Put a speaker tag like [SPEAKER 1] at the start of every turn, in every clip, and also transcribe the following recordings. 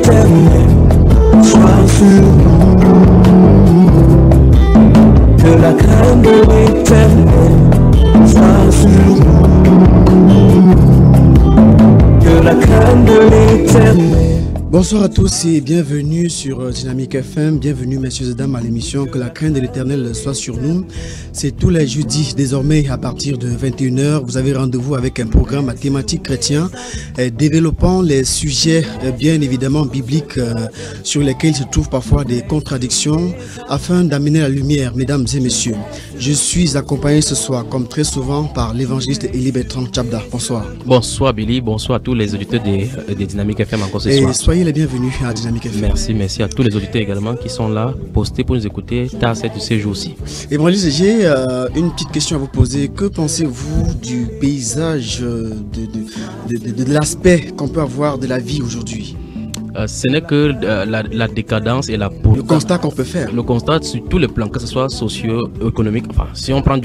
[SPEAKER 1] l'Éternel soit sur nous. Que la crainte de l'Éternel soit sur nous. Que la crainte de l'Éternel.
[SPEAKER 2] Bonsoir à tous et bienvenue sur Dynamique FM, bienvenue messieurs et dames à l'émission Que la crainte de l'Éternel soit sur nous. C'est tous les jeudis désormais à partir de 21 h. Vous avez rendez-vous avec un programme à thématique chrétien développant les sujets bien évidemment bibliques sur lesquels se trouvent parfois des contradictions afin d'amener la lumière, mesdames et messieurs. Je suis accompagné ce soir comme très souvent par l'évangéliste Élie Bertrand Tchabda. Bonsoir.
[SPEAKER 3] Bonsoir Billy, bonsoir à tous les auditeurs des Dynamique FM encore ce soir.
[SPEAKER 2] Soyez les bienvenus à Dynamique FM.
[SPEAKER 3] Merci à tous les auditeurs également qui sont là, postés pour nous écouter tard de ces jours-ci.
[SPEAKER 2] Ébrangéliste, j'ai une petite question à vous poser. Que pensez-vous du paysage, de l'aspect qu'on peut avoir de la vie aujourd'hui?
[SPEAKER 3] Ce n'est que la décadence et la pauvreté.
[SPEAKER 2] Le constat qu'on peut faire.
[SPEAKER 3] Le constat sur tous les plans, que ce soit socio-économique. Enfin, si on prend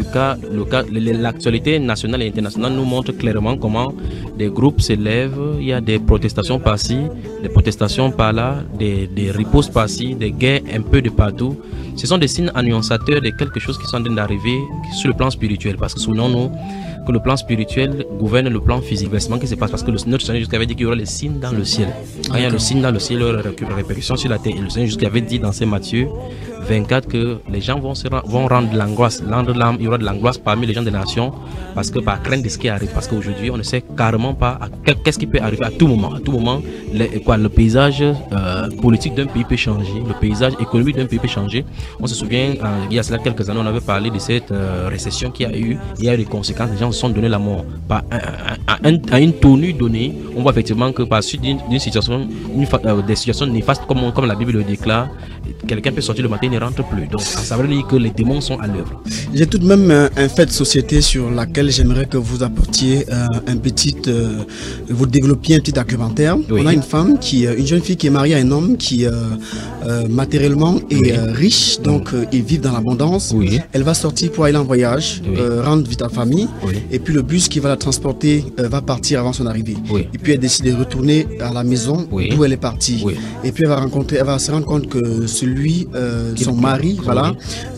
[SPEAKER 3] l'actualité nationale et internationale nous montre clairement comment des groupes s'élèvent. Il y a des protestations par-ci, des protestations par-là, des ripostes par-ci, des guerres un peu de partout. Ce sont des signes annonciateurs de quelque chose qui sont en train d'arriver sur le plan spirituel. Parce que souvenons-nous que le plan spirituel gouverne le plan physique. C'est ce qui se passe parce que notre Seigneur jusqu'à avait dit qu'il y aura les signes dans le ciel. Quand il y a le signe dans le ciel, il y aura une répercussion sur la terre. Et le Seigneur jusqu'à avait dit dans Saint Matthieu 24 que les gens vont rendre de l'angoisse. Il y aura de l'angoisse parmi les gens des nations parce que par crainte de ce qui arrive. Parce qu'aujourd'hui, on ne sait carrément pas qu'est-ce qui peut arriver à tout moment. À tout moment, le paysage politique d'un pays peut changer. Le paysage économique d'un pays peut changer. On se souvient, il y a cela quelques années, on avait parlé de cette récession qu'il y a eu. Il y a eu des conséquences. Les gens se sont donné la mort. À une tenue donnée, on voit effectivement que par suite d'une situation, des situations néfastes comme la Bible le déclare, quelqu'un peut sortir le matin et ne rentre plus. Donc ça veut dire que les démons sont à l'œuvre.
[SPEAKER 2] J'ai tout de même un fait de société sur laquelle j'aimerais que vous apportiez vous développiez un petit argumentaire. Oui. On a une jeune fille qui est mariée à un homme qui matériellement est riche, donc ils vivent dans l'abondance. Oui. Elle va sortir pour aller en voyage, rendre vite à la famille, et puis le bus qui va la transporter va partir avant son arrivée. Oui. Et puis elle décide de retourner à la maison d'où elle est partie. Oui. Et puis elle va se rendre compte que son mari,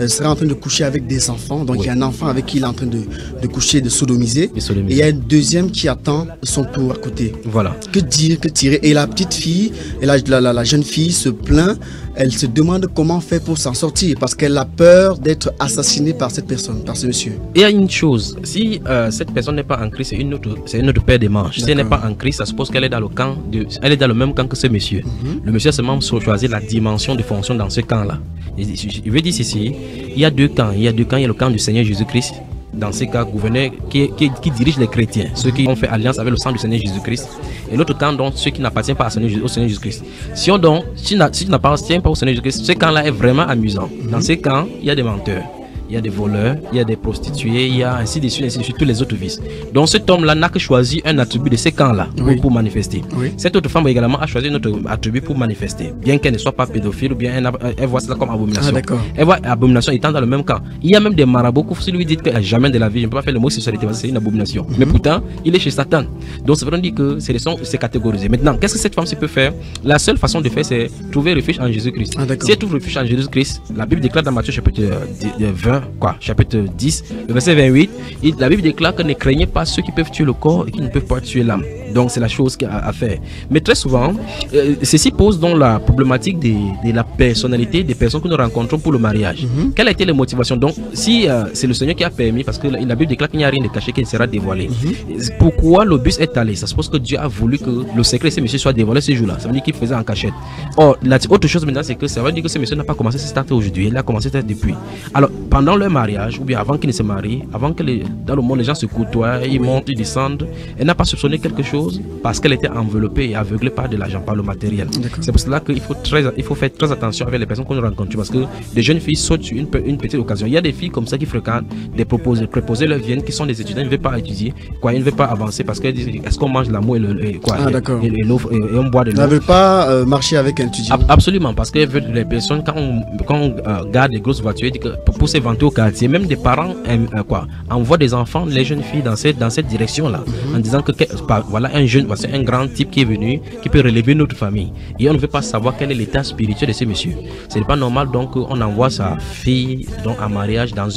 [SPEAKER 2] sera en train de coucher avec des enfants. Donc il y a un enfant avec qui il est en train de coucher, de sodomiser. Et il y a un deuxième qui attend son tour à côté. Voilà. Que dire, que tirer? Et la petite fille, la jeune fille se plaint. Elle se demande comment faire pour s'en sortir parce qu'elle a peur d'être assassinée par cette personne, par ce monsieur.
[SPEAKER 3] Il y a une chose, si cette personne n'est pas en Christ, c'est une autre paire de manches. Si elle n'est pas en Christ, ça suppose qu'elle est dans le même camp que ce monsieur. Le monsieur a seulement choisi la dimension de fonction dans ce camp-là. Il veut dire ceci, il y a deux camps. Il y a le camp du Seigneur Jésus-Christ. Dans ces cas, gouverneur qui dirige les chrétiens, ceux qui ont fait alliance avec le sang du Seigneur Jésus-Christ, et l'autre camp, donc ceux qui n'appartiennent pas au Seigneur Jésus-Christ. Si tu n'appartiens pas au Seigneur Jésus-Christ, ce camp-là est vraiment amusant. Dans ces camps, il y a des menteurs, il y a des voleurs, il y a des prostituées, il y a ainsi de suite, tous les autres vices. Donc cet homme-là n'a que choisi un attribut de ces camps-là pour manifester. Oui. Cette autre femme également a choisi un autre attribut pour manifester, bien qu'elle ne soit pas pédophile ou bien elle voit cela comme abomination. Elle voit abomination étant dans le même camp. Il y a même des marabouts qui lui disent que jamais de la vie, je ne peux pas faire le mot sexualité parce que c'est une abomination. Mais pourtant, il est chez Satan. Donc c'est vrai dire que c'est catégorisé. Maintenant, qu'est-ce que cette femme peut faire? La seule façon de faire, c'est trouver refuge en Jésus-Christ. Si elle trouve refuge en Jésus-Christ, la Bible déclare dans Matthieu chapitre 20, chapitre 10, le verset 28, la Bible déclare que ne craignez pas ceux qui peuvent tuer le corps et qui ne peuvent pas tuer l'âme. Donc c'est la chose à faire. Mais très souvent, ceci pose donc la problématique de la personnalité des personnes que nous rencontrons pour le mariage. Quelle a été la motivation? Donc si c'est le Seigneur qui a permis, parce que la Bible déclare qu'il n'y a rien de caché qui ne sera dévoilé. Pourquoi le bus est allé? Ça suppose que Dieu a voulu que le secret de ce monsieur soit dévoilé ce jour-là. Ça veut dire qu'il faisait en cachette. Or, autre chose maintenant, c'est que ça veut dire que ce monsieur n'a pas commencé ce start aujourd'hui. Il a commencé depuis. Alors, pendant leur mariage, ou bien avant qu'il ne se marie, avant que dans le monde les gens se côtoient, ils montent, ils descendent, elle n'a pas soupçonné quelque chose parce qu'elle était enveloppée et aveuglée par de l'argent, par le matériel. C'est pour cela qu'il faut faire très attention avec les personnes qu'on rencontre parce que des jeunes filles sautent sur une petite occasion. Il y a des filles comme ça qui fréquentent des préposés leur viennent, qui sont des étudiants, ils ne veulent pas étudier, ils ne veulent pas avancer parce qu'elles disent est-ce qu'on mange l'amour et on boit de l'eau.
[SPEAKER 2] Ils ne veulent pas marcher avec un étudiant.
[SPEAKER 3] Absolument, parce que les personnes, quand on garde des grosses voitures, pour s'éventer au quartier, même des parents envoient des enfants, les jeunes filles dans cette direction-là, en disant que voilà un jeune, c'est un grand type qui est venu, qui peut relever notre famille. Et on ne veut pas savoir quel est l'état spirituel de ce monsieur. Ce n'est pas normal donc qu'on envoie sa fille donc, en mariage dans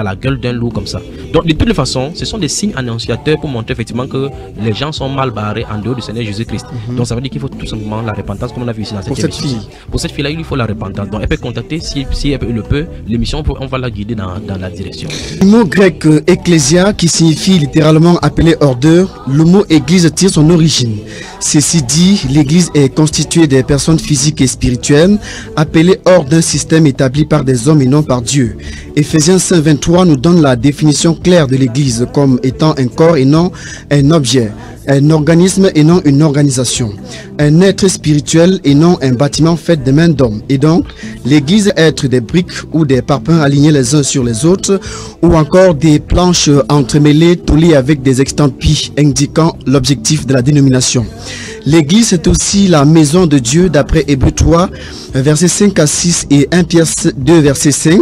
[SPEAKER 3] la gueule d'un loup comme ça. Donc de toutes les façons, ce sont des signes annonciateurs pour montrer effectivement que les gens sont mal barrés en dehors du Seigneur Jésus-Christ. Donc ça veut dire qu'il faut tout simplement la repentance comme on a vu ici dans cette émission. Pour cette fille-là, il faut la repentance. Donc elle peut contacter, si elle le peut, l'émission, on va la guider dans la direction.
[SPEAKER 2] Le mot grec ecclésia qui signifie littéralement appelé ordeur, le mot église tire son origine. Ceci dit, l'église est constituée des personnes physiques et spirituelles appelées hors d'un système établi par des hommes et non par Dieu. Éphésiens 5:23 nous donne la définition claire de l'église comme étant un corps et non un objet, un organisme et non une organisation, un être spirituel et non un bâtiment fait de mains d'hommes. Et donc, l'église est être des briques ou des parpaings alignés les uns sur les autres, ou encore des planches entremêlées, toulées avec des extampis indiquant l'objectif de la dénomination. L'église est aussi la maison de Dieu d'après Hébreux 3, versets 5 à 6 et 1 Pierre 2, verset 5.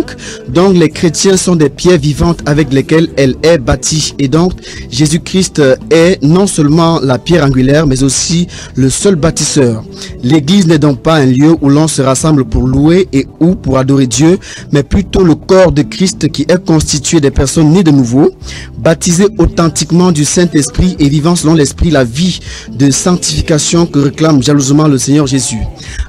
[SPEAKER 2] Donc les chrétiens sont des pierres vivantes avec lesquelles elle est bâtie. Et donc Jésus-Christ est non seulement la pierre angulaire, mais aussi le seul bâtisseur. L'église n'est donc pas un lieu où l'on se rassemble pour louer et ou pour adorer Dieu, mais plutôt le corps de Christ qui est constitué des personnes nées de nouveau, baptisées authentiquement du Saint-Esprit et vivant selon l'Esprit la vie de sanctification que réclame jalousement le Seigneur Jésus.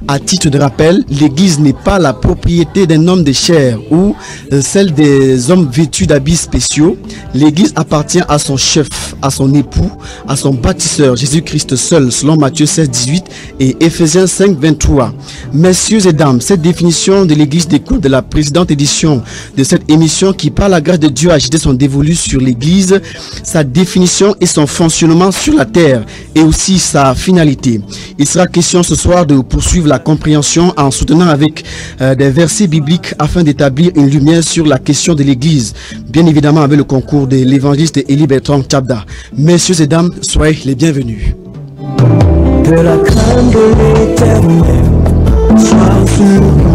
[SPEAKER 2] À titre de rappel, l'église n'est pas la propriété d'un homme de chair ou celle des hommes vêtus d'habits spéciaux. L'église appartient à son chef, à son époux, à son bâtisseur, Jésus-Christ seul, selon Matthieu 16:18 et Éphésiens 5:23. Messieurs et dames, cette définition de l'église découle de la précédente édition de cette émission qui, par la grâce de Dieu, a jeté son dévolu sur l'église, sa définition et son fonctionnement sur la terre et aussi sa finalité. Il sera question ce soir de poursuivre la compréhension en soutenant avec des versets bibliques afin d'établir une lumière sur la question de l'église, bien évidemment avec le concours de l'évangéliste Élie Bertrand Tchabda. Messieurs et dames, soyez les bienvenus.
[SPEAKER 1] Que la crainte de l'Éternel soit sur nous.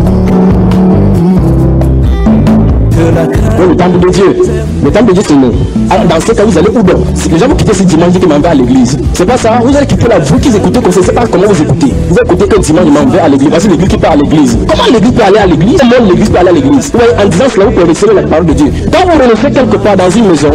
[SPEAKER 4] Le temple de Dieu. Le temple de Dieu, c'est nous. Alors, dans ce cas, vous allez où donc? Si les gens vous quittez ce dimanche, disent qu'ils m'en vais à l'église. C'est pas ça. Vous allez quitter la vous qui écoutez comme ça. C'est pas comment vous écoutez. Vous écoutez que dimanche, je m'en vais à l'église. Voici l'église qui part à l'église. Comment l'église peut aller à l'église? Comment l'église peut aller à l'église? En disant cela, vous pouvez recevoir la parole de Dieu. Quand vous rentrez quelque part dans une maison,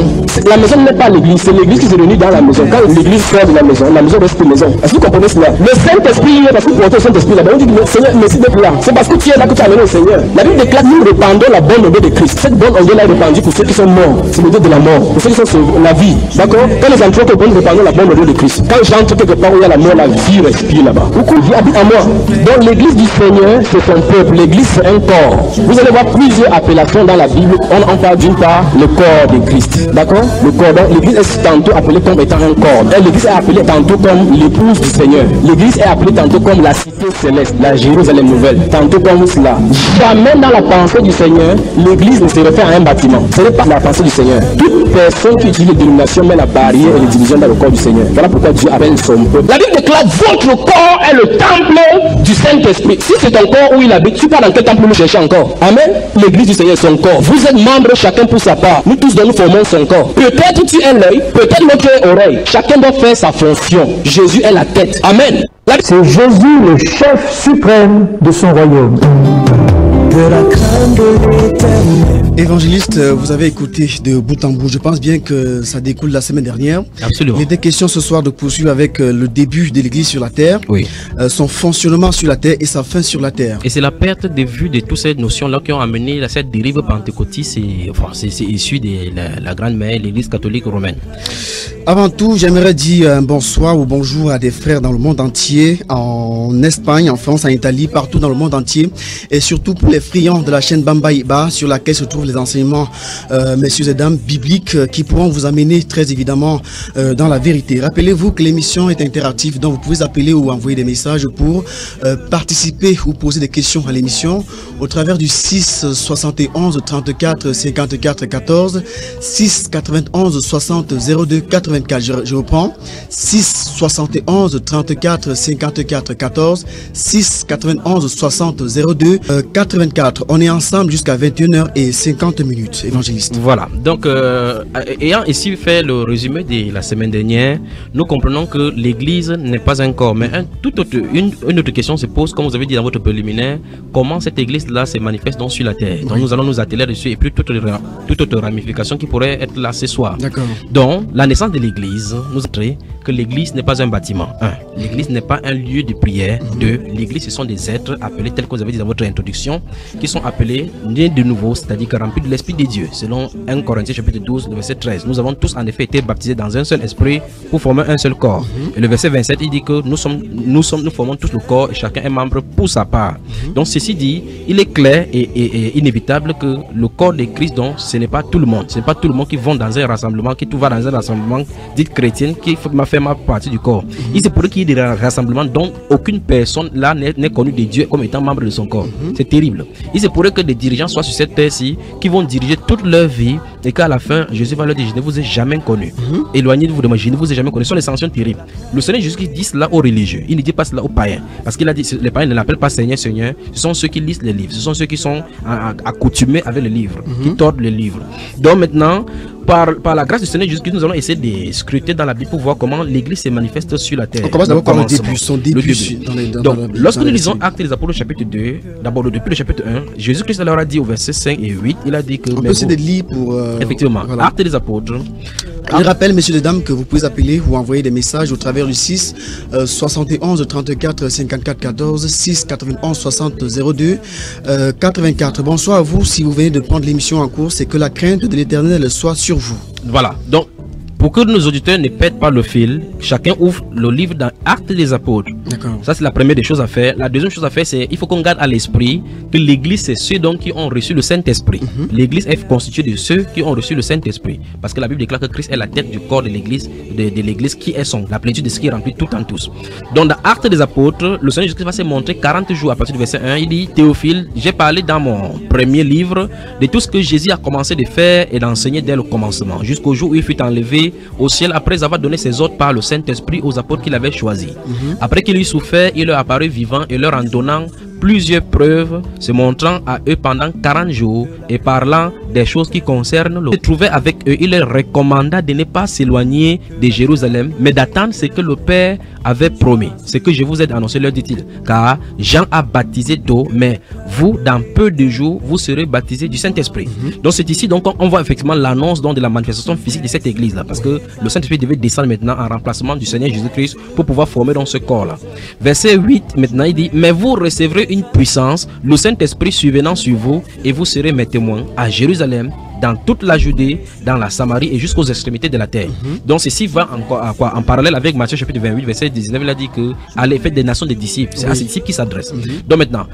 [SPEAKER 4] la maison n'est pas l'église, c'est l'église qui se réunit dans la maison. Quand l'église sort de la maison reste une maison. Est-ce que vous comprenez cela? Le Saint-Esprit, parce que vous portez le Saint-Esprit là-bas, on dit Seigneur, merci d'être là. C'est parce que tu es là que tu as amené le Seigneur. La Bible déclare nous répandons la bonne odeur de Christ. Cette bonne odeur là est répandue pour ceux qui sont morts. C'est l'odeur de la mort. Pour ceux qui sont sur la vie. D'accord? Quand les entrées que nous répandons la bonne odeur de Christ. Quand j'entre quelque part où il y a la mort, la vie respire là-bas. Beaucoup de vie habite en moi. Donc l'église du Seigneur, c'est son peuple. L'église, c'est un corps. Vous allez voir plusieurs appellations dans la Bible. On parle d'une part le corps de Christ. D'accord? Le corps. Donc l'église est tantôt appelée comme étant un corps. L'église est appelée tantôt comme l'épouse du Seigneur. L'église est appelée tantôt comme la cité céleste, la Jérusalem nouvelle. Tantôt comme cela. Jamais dans la pensée du Seigneur, l'église ne se réfère à un bâtiment. Ce n'est pas la pensée du Seigneur. Toute personne qui utilise les dénominations met la barrière et les divisions dans le corps du Seigneur. Voilà pourquoi Dieu appelle son peuple. La Bible déclare votre corps est le temple du Saint-Esprit. Si c'est ton corps où il habite, tu pars dans quel temple nous chercher encore? Amen. L'église du Seigneur est son corps. Vous êtes membres chacun pour sa part. Nous tous nous formons son corps. Peut-être tu es l'œil, peut-être l'autre est oreille. Chacun doit faire sa fonction. Jésus est la tête. Amen.
[SPEAKER 5] C'est Jésus le chef suprême de son royaume.
[SPEAKER 1] Que la crainte de l'Éternel.
[SPEAKER 2] Évangéliste, vous avez écouté de bout en bout. Je pense bien que ça découle de la semaine dernière.
[SPEAKER 3] Absolument.
[SPEAKER 2] Il était question ce soir de poursuivre avec le début de l'église sur la terre,
[SPEAKER 3] oui.
[SPEAKER 2] Son fonctionnement sur la terre et sa fin sur la terre.
[SPEAKER 3] Et c'est la perte de vue de toutes ces notions-là qui ont amené cette dérive pentecôtiste. C'est issu de la grande mère, l'église catholique romaine.
[SPEAKER 2] Avant tout, j'aimerais dire un bonsoir ou bonjour à des frères dans le monde entier, en Espagne, en France, en Italie, partout dans le monde entier, et surtout pour les friands de la chaîne Bambaïba, sur laquelle se trouvent les enseignements, messieurs et dames, bibliques, qui pourront vous amener très évidemment dans la vérité. Rappelez-vous que l'émission est interactive, donc vous pouvez appeler ou envoyer des messages pour participer ou poser des questions à l'émission au travers du 6 71 34 54 14, 6 91 60 02 84. Je reprends 6 71 34 54 14, 6 91 60 02 84. 34. On est ensemble jusqu'à 21h50, évangéliste.
[SPEAKER 3] Voilà. Donc, ayant ici fait le résumé de la semaine dernière, nous comprenons que l'Église n'est pas un corps. Mais une autre question se pose, comme vous avez dit dans votre préliminaire, comment cette Église-là se manifeste donc sur la terre. Donc, nous allons nous atteler dessus et puis toute autre ramification qui pourrait être là ce soir.
[SPEAKER 2] D'accord.
[SPEAKER 3] Donc, la naissance de l'Église nous montre que l'Église n'est pas un bâtiment. 1. L'Église n'est pas un lieu de prière. 2. L'Église, ce sont des êtres appelés, tels que vous avez dit dans votre introduction, qui sont appelés nés de nouveau, c'est-à-dire que remplis de l'Esprit de Dieu. Selon 1 Corinthiens chapitre 12, le verset 13. Nous avons tous en effet été baptisés dans un seul esprit pour former un seul corps. Et le verset 27, il dit que nous formons tous le corps et chacun est membre pour sa part. Donc, ceci dit, il est clair et inévitable que le corps de Christ, donc, ce n'est pas tout le monde. Ce n'est pas tout le monde qui va dans un rassemblement, qui tout va dans un rassemblement dit chrétien, qui m'a fait ma partie du corps. Il se pourrait qu'il y ait des rassemblements dont aucune personne là n'est connue de Dieu comme étant membre de son corps. C'est terrible. Il se pourrait que des dirigeants soient sur cette terre-ci qui vont diriger toute leur vie et qu'à la fin, Jésus va leur dire: je ne vous ai jamais connu. Éloignez de vous de moi, je ne vous ai jamais connu. Ce sont les sanctions terribles. Le Seigneur Jésus dit cela aux religieux. Il ne dit pas cela aux païens. Parce qu'il a dit, les païens ne l'appellent pas Seigneur, Seigneur. Ce sont ceux qui lisent les livres. Ce sont ceux qui sont accoutumés avec les livres, qui tordent les livres. Donc maintenant, par la grâce du Seigneur Jésus-Christ, nous allons essayer de scruter dans la Bible pour voir comment l'Église se manifeste sur la terre.
[SPEAKER 2] On commence d'abord par le début, son début.
[SPEAKER 3] Donc, lorsque nous lisons Actes des Apôtres chapitre 2, d'abord depuis le chapitre 1, Jésus-Christ leur a dit au verset 5 et 8, il a dit que...
[SPEAKER 2] On peut essayer de lire pour...
[SPEAKER 3] effectivement,
[SPEAKER 2] voilà.
[SPEAKER 3] Actes des Apôtres.
[SPEAKER 2] Je rappelle, messieurs et dames, que vous pouvez appeler ou envoyer des messages au travers du 6 71 34 54 14 6 91 60 02 84. Bonsoir à vous. Si vous venez de prendre l'émission en cours, c'est que la crainte de l'Éternel soit sur vous.
[SPEAKER 3] Voilà. Donc, pour que nos auditeurs ne perdent pas le fil, chacun ouvre le livre dans Actes des Apôtres.
[SPEAKER 2] D'accord.
[SPEAKER 3] Ça, c'est la première des choses à faire. La deuxième chose à faire, c'est il faut qu'on garde à l'esprit que l'Église, c'est ceux donc qui ont reçu le Saint-Esprit. L'Église est constituée de ceux qui ont reçu le Saint-Esprit. Parce que la Bible déclare que Christ est la tête du corps de l'Église, de l'Église qui est la plénitude de ce qui remplit tout en tous. Donc, dans Actes des Apôtres, le Seigneur Jésus va se montrer 40 jours à partir du verset 1. Il dit: Théophile, j'ai parlé dans mon premier livre de tout ce que Jésus a commencé de faire et d'enseigner dès le commencement, jusqu'au jour où il fut enlevé au ciel après avoir donné ses ordres par le Saint-Esprit aux apôtres qu'il avait choisis. Après qu'il eut souffert, il leur apparut vivant et leur en donnant plusieurs preuves, se montrant à eux pendant 40 jours et parlant des choses qui concernent le. Il se trouvait avec eux, il leur recommanda de ne pas s'éloigner de Jérusalem, mais d'attendre ce que le Père avait promis. Ce que je vous ai annoncé, leur dit-il, car Jean a baptisé d'eau, mais vous, dans peu de jours, vous serez baptisés du Saint-Esprit. Donc c'est ici donc on voit effectivement l'annonce de la manifestation physique de cette église-là, parce que le Saint-Esprit devait descendre maintenant en remplacement du Seigneur Jésus-Christ pour pouvoir former dans ce corps-là. Verset 8, maintenant il dit: mais vous recevrez une puissance, le Saint-Esprit survenant sur vous, et vous serez mes témoins à Jérusalem, dans toute la Judée, dans la Samarie et jusqu'aux extrémités de la terre. Donc ceci va en parallèle avec Matthieu chapitre 28 verset 19. Il a dit que allez, faites des nations des disciples. C'est à ces disciples qui s'adressent. Donc maintenant,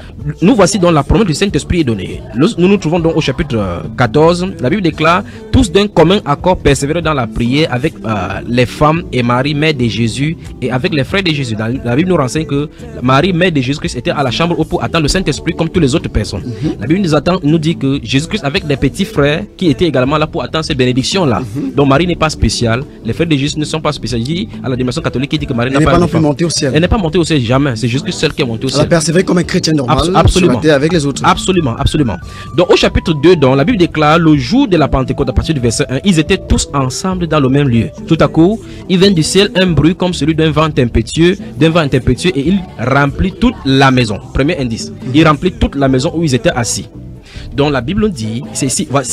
[SPEAKER 3] nous voici dans la promesse du Saint-Esprit est donnée. Nous nous trouvons donc au chapitre 14. La Bible déclare: tous d'un commun accord persévérer dans la prière avec les femmes et Marie, mère de Jésus, et avec les frères de Jésus. La Bible nous renseigne que Marie, mère de Jésus-Christ, était à la chambre pour attendre le Saint-Esprit comme toutes les autres personnes. La Bible nous dit que Jésus-Christ avec des petits frères qui étaient également là pour attendre ces bénédictions-là. Donc Marie n'est pas spéciale. Les frères de Jésus ne sont pas spéciaux. À la dimension catholique, il dit que Marie n'a pas
[SPEAKER 2] non plus montée au ciel.
[SPEAKER 3] Elle n'est pas montée au ciel, jamais. C'est Jésus seul qui est monté au ciel.
[SPEAKER 2] Elle a persévéré comme un chrétien normal.
[SPEAKER 3] Absolument.
[SPEAKER 2] Avec les autres.
[SPEAKER 3] Absolument, absolument. Donc au chapitre 2, donc, la Bible déclare: le jour de la Pentecôte, à partir du verset 1, ils étaient tous ensemble dans le même lieu. Tout à coup, il vient du ciel un bruit comme celui d'un vent impétueux, et il remplit toute la maison. Premier indice. Il remplit toute la maison où ils étaient assis. Donc la Bible dit, c'est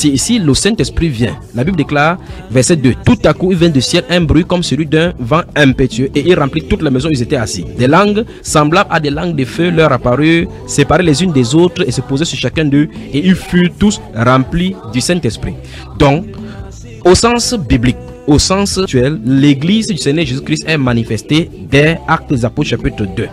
[SPEAKER 3] ici le Saint-Esprit vient. La Bible déclare, verset 2, tout à coup il vient du ciel un bruit comme celui d'un vent impétueux, et il remplit toute la maison où ils étaient assis. Des langues semblables à des langues de feu leur apparurent, séparées les unes des autres, et se posaient sur chacun d'eux, et ils furent tous remplis du Saint-Esprit. Donc, au sens biblique, au sens actuel, l'église du Seigneur Jésus-Christ est manifestée dès Actes des Apôtres chapitre 2.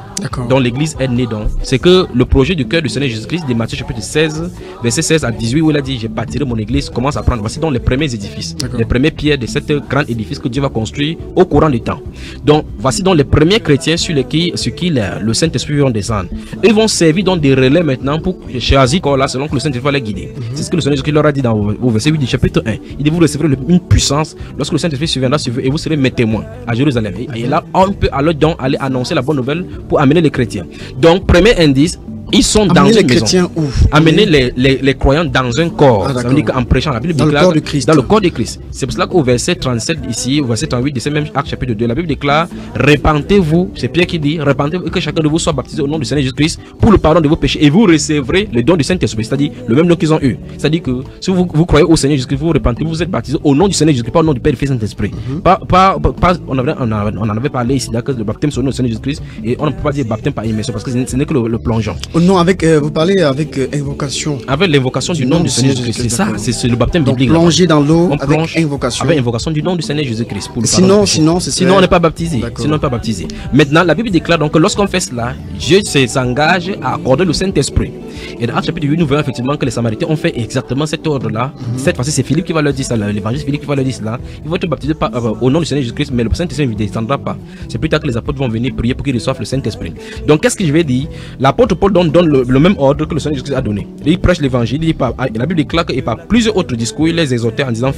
[SPEAKER 3] Donc l'église est née donc. C'est que le projet du cœur du Seigneur Jésus-Christ de Matthieu chapitre 16, verset 16 à 18, où il a dit: j'ai bâtirai mon église, commence à prendre. Voici donc les premiers édifices, les premières pierres de cet grand édifice que Dieu va construire au courant du temps. Donc voici donc les premiers chrétiens sur qui le Saint-Esprit va descendre. Ils vont servir donc des relais maintenant pour choisir corps là selon que le Saint-Esprit va les guider. C'est ce que le Seigneur Jésus-Christ leur a dit dans au verset 8 du chapitre 1. Il dit: vous recevrez une puissance lorsque le Saint-Esprit surviendra sur vous, et vous serez mes témoins à Jérusalem. Et là, on peut alors donc aller annoncer la bonne nouvelle pour amener les chrétiens. Donc, premier indice, Ils sont dans
[SPEAKER 2] amener
[SPEAKER 3] une
[SPEAKER 2] les
[SPEAKER 3] maison.
[SPEAKER 2] chrétiens où?
[SPEAKER 3] Amener les croyants dans un corps.
[SPEAKER 2] Ah,
[SPEAKER 3] ça veut dire qu'en prêchant la Bible
[SPEAKER 2] dans
[SPEAKER 3] déclare,
[SPEAKER 2] le corps de Christ.
[SPEAKER 3] dans le corps de Christ. C'est pour cela qu'au verset 37 ici, au verset 38 de ce même acte chapitre 2, la Bible déclare: répentez-vous, c'est Pierre qui dit, répentez-vous, que chacun de vous soit baptisé au nom du Seigneur Jésus-Christ pour le pardon de vos péchés, et vous recevrez le don du Saint-Esprit, c'est-à-dire le même nom qu'ils ont eu. C'est-à-dire que si vous croyez au Seigneur Jésus-Christ, vous repentez, vous êtes baptisé au nom du Seigneur Jésus-Christ, pas au nom du Père, du Fils et du Saint-Esprit. On en avait parlé ici, d'accord, le baptême sur le nom du Seigneur Jésus-Christ, et on ne peut pas dire baptême par immersion parce que ce n'est que le plongeon.
[SPEAKER 2] Non, avec, vous parlez avec invocation.
[SPEAKER 3] Avec l'invocation du nom du Seigneur Jésus-Christ, c'est ça, c'est le baptême biblique.
[SPEAKER 2] Donc plonger dans l'eau
[SPEAKER 3] on
[SPEAKER 2] avec
[SPEAKER 3] plonge
[SPEAKER 2] invocation.
[SPEAKER 3] avec invocation du nom du Seigneur Jésus-Christ.
[SPEAKER 2] Sinon,
[SPEAKER 3] on n'est pas baptisé. Sinon, on n'est pas baptisé. Maintenant, la Bible déclare donc que lorsqu'on fait cela, Dieu s'engage à accorder le Saint-Esprit. Et dans Acte chapitre 8, nous verrons effectivement que les Samaritains ont fait exactement cet ordre-là. Cette fois-ci, c'est Philippe qui va leur dire ça, l'évangile Philippe qui va leur dire cela. Ils vont être baptisés au nom du Seigneur Jésus-Christ, mais le Saint-Esprit ne descendra pas. C'est plus tard que les apôtres vont venir prier pour qu'ils reçoivent le Saint-Esprit. Donc, qu'est-ce que je vais dire? L'apôtre Paul donne le même ordre que le Seigneur Jésus-Christ a donné. Il prêche l'évangile, la Bible déclare que par plusieurs autres discours, il les exhortait en disant: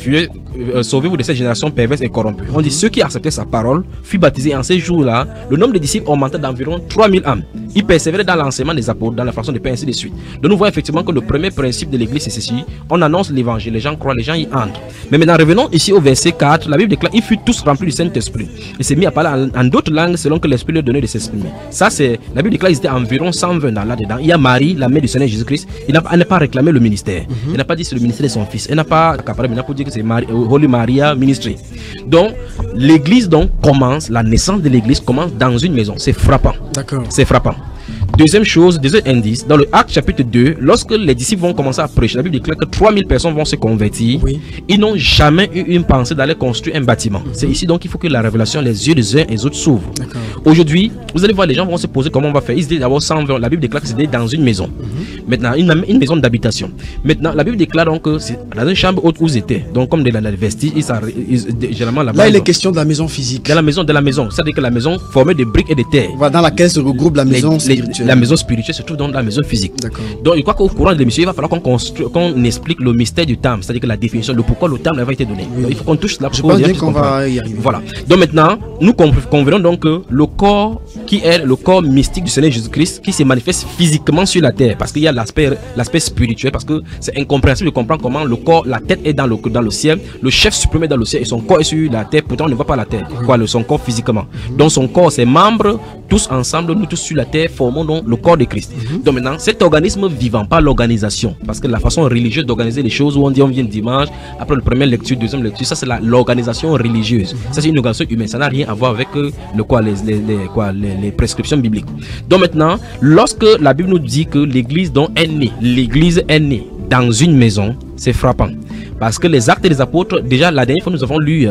[SPEAKER 3] sauvez-vous de cette génération perverse et corrompue. On dit: ceux qui acceptaient sa parole furent baptisés. En ces jours-là, le nombre de disciples augmentait d'environ 3000 âmes. Ils persévéraient dans l'enseignement des apôtres, dans la façon de paix, ainsi de suite. Donc nous voyons effectivement que le premier principe de l'église, c'est ceci: on annonce l'évangile, les gens croient, les gens y entrent. Mais maintenant, revenons ici au verset 4. La Bible déclare: ils furent tous remplis du Saint-Esprit et s'est mis à parler en d'autres langues selon que l'Esprit leur donnait de s'exprimer. Ça, c'est la Bible déclare: ils étaient environ 120 là-dedans. Il y a Marie, la mère du Seigneur Jésus-Christ. Elle n'a pas réclamé le ministère. Elle n'a pas dit c'est le ministère de son fils. Elle n'a pas accaparé maintenant pour dire que c'est Holy Maria Ministry. Donc, l'église commence, la naissance de l'église commence dans une maison. C'est frappant.
[SPEAKER 2] D'accord.
[SPEAKER 3] C'est frappant. Deuxième chose, deuxième indice, dans le Acte chapitre 2, lorsque les disciples vont commencer à prêcher, la Bible déclare que 3000 personnes vont se convertir. Oui. Ils n'ont jamais eu une pensée d'aller construire un bâtiment. C'est ici donc qu'il faut que la révélation, les yeux des uns et des autres s'ouvrent. Aujourd'hui, vous allez voir, les gens vont se poser comment on va faire. Ils se disent d'abord 120, la Bible déclare que c'était dans une maison. Maintenant, une maison d'habitation. Maintenant, la Bible déclare donc que c'est dans une chambre haute où ils étaient. Donc, comme dans les vestiges, généralement là-bas.
[SPEAKER 2] Là, il est question de la maison physique.
[SPEAKER 3] De la maison. C'est-à-dire que la maison formée de briques et de terre.
[SPEAKER 2] Dans laquelle se regroupe la maison spirituelle.
[SPEAKER 3] La maison spirituelle se trouve dans la maison physique. Donc, je crois qu'au courant de l'émission, il va falloir qu'on explique le mystère du temple, c'est-à-dire que la définition, le pourquoi le temple avait été donné. Donc, il faut qu'on touche là.
[SPEAKER 2] Je pense bien qu'on va y arriver.
[SPEAKER 3] Voilà. Donc maintenant, nous convenons donc que le corps qui est le corps mystique du Seigneur Jésus-Christ, qui se manifeste physiquement sur la terre, parce qu'il y a l'aspect spirituel, parce que c'est incompréhensible de comprendre comment le corps, la tête est dans le ciel, le chef suprême est dans le ciel et son corps est sur la terre, pourtant on ne voit pas la terre, son corps physiquement. Donc son corps, ses membres, tous ensemble, nous tous sur la terre, formons donc le corps de Christ. Donc maintenant, cet organisme vivant, pas l'organisation, parce que la façon religieuse d'organiser les choses, où on dit on vient dimanche, après la première lecture, deuxième lecture, ça c'est l'organisation religieuse. Ça c'est une organisation humaine, ça n'a rien à voir avec les prescriptions bibliques. Donc maintenant, lorsque la Bible nous dit que l'église est née dans une maison, c'est frappant. Parce que les actes des apôtres, déjà la dernière fois nous avons lu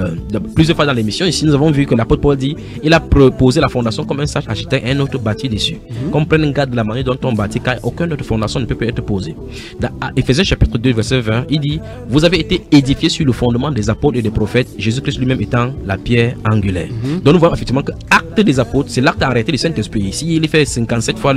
[SPEAKER 3] plusieurs fois dans l'émission, ici nous avons vu que l'apôtre Paul dit, il a proposé la fondation comme un sage architecte et un autre bâti dessus. Qu'on prenne garde de la manière dont on bâtit, car aucune autre fondation ne peut être posée. Dans Éphésiens chapitre 2 verset 20, il dit: vous avez été édifiés sur le fondement des apôtres et des prophètes, Jésus-Christ lui-même étant la pierre angulaire. Donc nous voyons effectivement que acte des apôtres, c'est l'acte arrêté du Saint-Esprit. Ici il fait 57 fois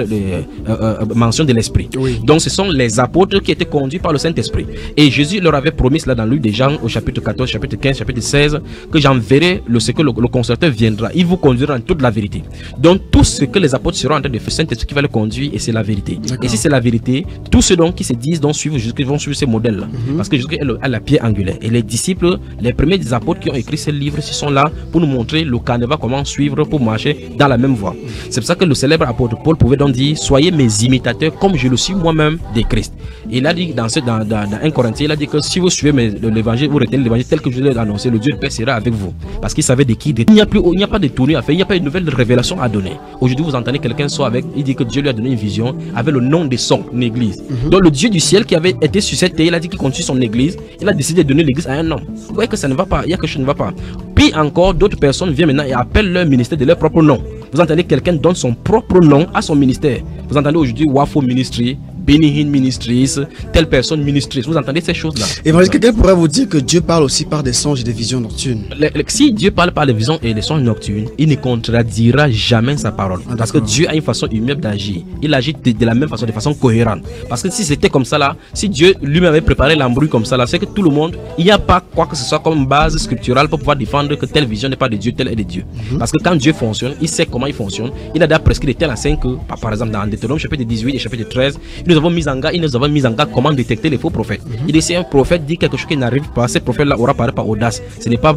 [SPEAKER 3] mention de l'Esprit. Donc ce sont les apôtres qui étaient conduits par le Saint-Esprit. Et Jésus leur avait promis cela dans le livre de Jean au chapitre 14, chapitre 15, chapitre 16, que j'enverrai le consolateur viendra, il vous conduira en toute la vérité. Donc tout ce que les apôtres seront en train de faire, Saint-Esprit qui va le conduire, et c'est la vérité. Et si c'est la vérité, tous ceux qui se disent suivre Jésus vont suivre ces modèles-là. Parce que Jésus est la pierre angulaire. Et les disciples, les premiers des apôtres qui ont écrit ces livres, ils sont là pour nous montrer le canevas, comment suivre pour marcher dans la même voie. C'est pour ça que le célèbre apôtre Paul pouvait donc dire: soyez mes imitateurs comme je le suis moi-même de Christ. Et il a dit dans 1 Corinthiens, il a dit que si vous suivez l'évangile, vous retenez l'évangile tel que je l'ai annoncé, le Dieu de paix sera avec vous. Parce qu'il savait de qui il n'y a pas de tournure à faire, il n'y a pas de nouvelle révélation à donner. Aujourd'hui, vous entendez quelqu'un soit avec, il dit que Dieu lui a donné une vision avec le nom de son église. Donc le Dieu du ciel qui avait été sur cette terre, il a dit qu'il continue son église, il a décidé de donner l'église à un homme. Vous voyez que ça ne va pas, il y a quelque chose qui ne va pas. Puis encore, d'autres personnes viennent maintenant et appellent leur ministère de leur propre nom. Vous entendez quelqu'un donne son propre nom à son ministère. Vous entendez aujourd'hui Wafo Ministry, Benny Hinn Ministries, telle personne ministries. Vous entendez ces choses-là?
[SPEAKER 2] Évangile, quelqu'un pourrait vous dire que Dieu parle aussi par des songes et des visions nocturnes.
[SPEAKER 3] Si Dieu parle par les visions et les songes nocturnes, il ne contredira jamais sa parole. Parce que Dieu a une façon humaine d'agir. Il agit de la même façon, de façon cohérente. Parce que si c'était comme ça là, si Dieu lui-même avait préparé l'embrouille comme ça là, c'est que tout le monde, il n'y a pas quoi que ce soit comme base scripturale pour pouvoir défendre que telle vision n'est pas de Dieu, telle est de Dieu. Parce que quand Dieu fonctionne, il sait comment il fonctionne. Il a déjà prescrit de telle enseigne que, par exemple, dans Deutéronome chapitre 18 et chapitre 13, il nous avons mis en garde comment détecter les faux prophètes. Il dit si un prophète dit quelque chose qui n'arrive pas, ce prophète-là aura parlé par audace. Ce n'est pas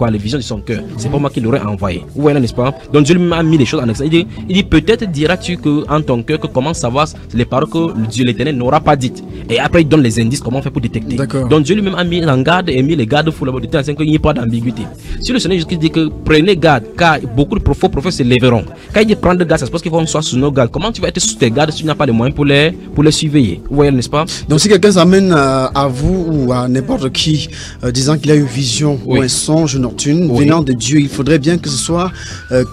[SPEAKER 3] les visions de son cœur. C'est pas moi qui l'aurais envoyé. Vous voyez, n'est-ce pas? Donc Dieu lui a mis les choses en exemple. Il dit peut-être diras-tu que en ton cœur que comment savoir les paroles que Dieu l'Éternel n'aura pas dites. Et après il donne les indices comment on fait pour détecter. Donc Dieu lui-même a mis en garde et mis les garde-fous là-bas de telle façon qu'il n'y ait pas d'ambiguïté. Si le Seigneur Jésus dit que prenez garde car beaucoup de faux prophètes se lèveront. Quand il dit prendre garde, ça se passe qu'il faut qu'on soit sous nos gardes. Comment tu vas être sous tes gardes si tu n'as pas de moyens pour les surveiller? Vous voyez, n'est-ce pas?
[SPEAKER 2] Donc si quelqu'un s'amène à vous ou à n'importe qui disant qu'il a une vision ou un songe nocturne venant de Dieu, il faudrait bien que ce soit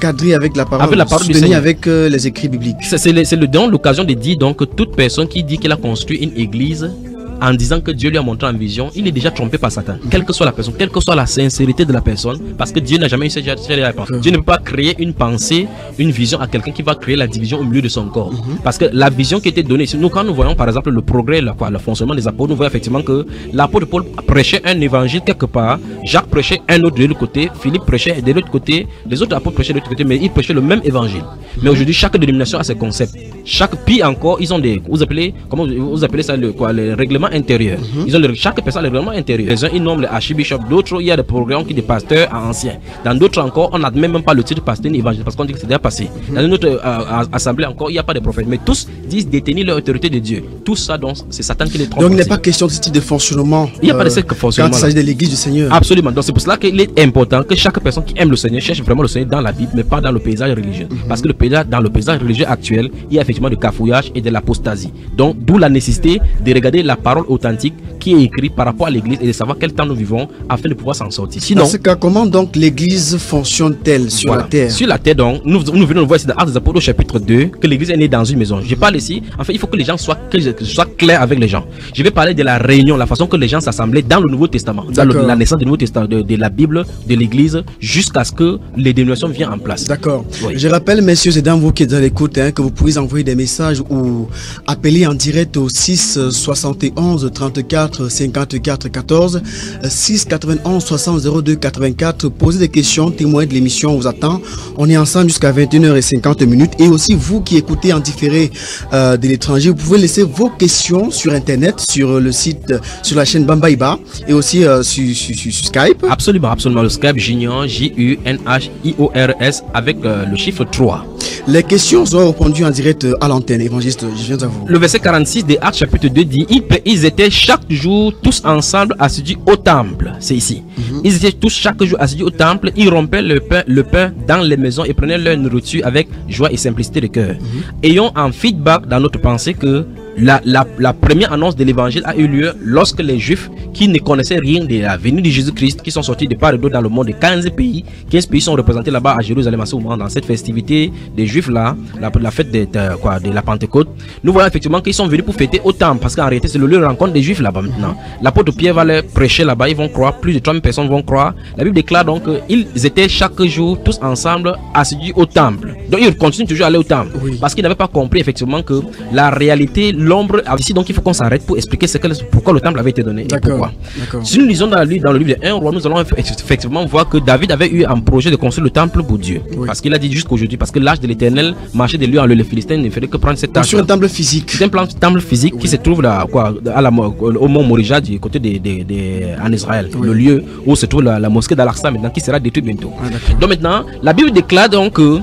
[SPEAKER 2] cadré avec la parole,
[SPEAKER 3] du Seigneur,
[SPEAKER 2] avec les écrits bibliques.
[SPEAKER 3] C'est le don, l'occasion de dire donc que toute personne qui dit qu'elle a construit une église en disant que Dieu lui a montré en vision, il est déjà trompé par Satan. Quelle que soit la personne, quelle que soit la sincérité de la personne, parce que Dieu n'a jamais eu cette pensée. Dieu ne peut pas créer une pensée, une vision à quelqu'un qui va créer la division au milieu de son corps. Parce que la vision qui était donnée, nous quand nous voyons par exemple le progrès, le fonctionnement des apôtres, nous voyons effectivement que l'apôtre Paul prêchait un évangile quelque part, Jacques prêchait un autre de l'autre côté, Philippe prêchait de l'autre côté, les autres apôtres prêchaient de l'autre côté, mais ils prêchaient le même évangile. Mais aujourd'hui, chaque dénomination a ses concepts. Puis encore, ils ont des, vous appelez ça les règlements intérieurs. Ils ont chaque personne a le règlement intérieur. Les uns ils nomment les archbishops, d'autres il y a des programmes qui des pasteurs anciens. Dans d'autres encore, on n'admet même pas le titre de pasteur ni évangile parce qu'on dit que c'est déjà passé. Dans une autre assemblée encore, il n'y a pas de prophète, mais tous disent détenir l'autorité de Dieu. Tout ça donc c'est Satan qui les trompe.
[SPEAKER 2] Donc il n'est pas question de ce type de fonctionnement.
[SPEAKER 3] Il n'y a pas de ce fonctionnement.
[SPEAKER 2] Quand il s'agit de l'église du Seigneur.
[SPEAKER 3] Absolument. Donc c'est pour cela qu'il est important que chaque personne qui aime le Seigneur cherche vraiment le Seigneur dans la Bible, mais pas dans le paysage religieux. Parce que dans le paysage religieux actuel, il y a effectivement du cafouillage et de l'apostasie. Donc d'où la nécessité de regarder la parole authentique qui est écrite par rapport à l'église et de savoir quel temps nous vivons afin de pouvoir s'en sortir. Sinon,
[SPEAKER 2] dans ce cas, comment donc l'église fonctionne-t-elle sur la terre? Sur
[SPEAKER 3] la terre, donc, nous venons de voir ici dans Actes des Apôtres au chapitre 2 que l'église est née dans une maison. Je parle ici, en fait, il faut que les gens soient clairs avec les gens. Je vais parler de la réunion, la façon que les gens s'assemblaient dans le Nouveau Testament, dans la naissance du Nouveau Testament, de la Bible, de l'église, jusqu'à ce que les dénominations viennent en place.
[SPEAKER 2] D'accord. Oui. Je rappelle, messieurs et dames, vous qui êtes à l'écoute, que vous pouvez envoyer des messages ou appeler en direct au 6 71 34 54 14 6 91 60 02 84. Posez des questions, témoignez de l'émission, on vous attend. On est ensemble jusqu'à 21h50. Et aussi vous qui écoutez en différé de l'étranger, vous pouvez laisser vos questions sur internet, sur le site, sur la chaîne Bambaïba et aussi sur Skype.
[SPEAKER 3] Absolument, absolument. Le Skype Junior, JUNHIORS avec le chiffre 3.
[SPEAKER 2] Les questions seront répondues en direct à l'antenne. Évangéliste, je viens à vous.
[SPEAKER 3] Le verset 46 des Actes chapitre 2 dit ils étaient chaque jour tous ensemble assidus au temple. C'est ici. Ils étaient tous chaque jour assidus au temple. Ils rompaient le pain dans les maisons et prenaient leur nourriture avec joie et simplicité de cœur. Ayons en feedback dans notre pensée que la première annonce de l'évangile a eu lieu lorsque les Juifs qui ne connaissaient rien de la venue de Jésus-Christ, qui sont sortis de part et d'autre dans le monde de 15 pays sont représentés là-bas à Jérusalem à ce moment, dans cette festivité des Juifs là, la fête de la Pentecôte. Nous voyons effectivement qu'ils sont venus pour fêter au temple, parce qu'en réalité c'est le lieu de rencontre des Juifs là-bas maintenant. L'apôtre Pierre va leur prêcher là-bas, ils vont croire, plus de 3000 personnes vont croire. La Bible déclare donc qu'ils étaient chaque jour tous ensemble assidus au temple. Donc ils continuent toujours à aller au temple, parce qu'ils n'avaient pas compris effectivement que la réalité, l'ombre ici, donc il faut qu'on s'arrête pour expliquer pourquoi le temple avait été donné. Si nous lisons dans le livre de 1 roi, nous allons effectivement voir que David avait eu un projet de construire le temple pour Dieu. Parce qu'il a dit jusqu'aujourd'hui, parce que l'âge de l'Éternel marchait de lui en les Philistins, il ne fallait que prendre cette tâche.
[SPEAKER 2] Sur un temple physique.
[SPEAKER 3] C'est un temple physique qui se trouve là, au mont Morija, du côté en Israël. Le lieu où se trouve la mosquée d'Al-Aqsa maintenant, qui sera détruite bientôt. Donc maintenant, la Bible déclare donc que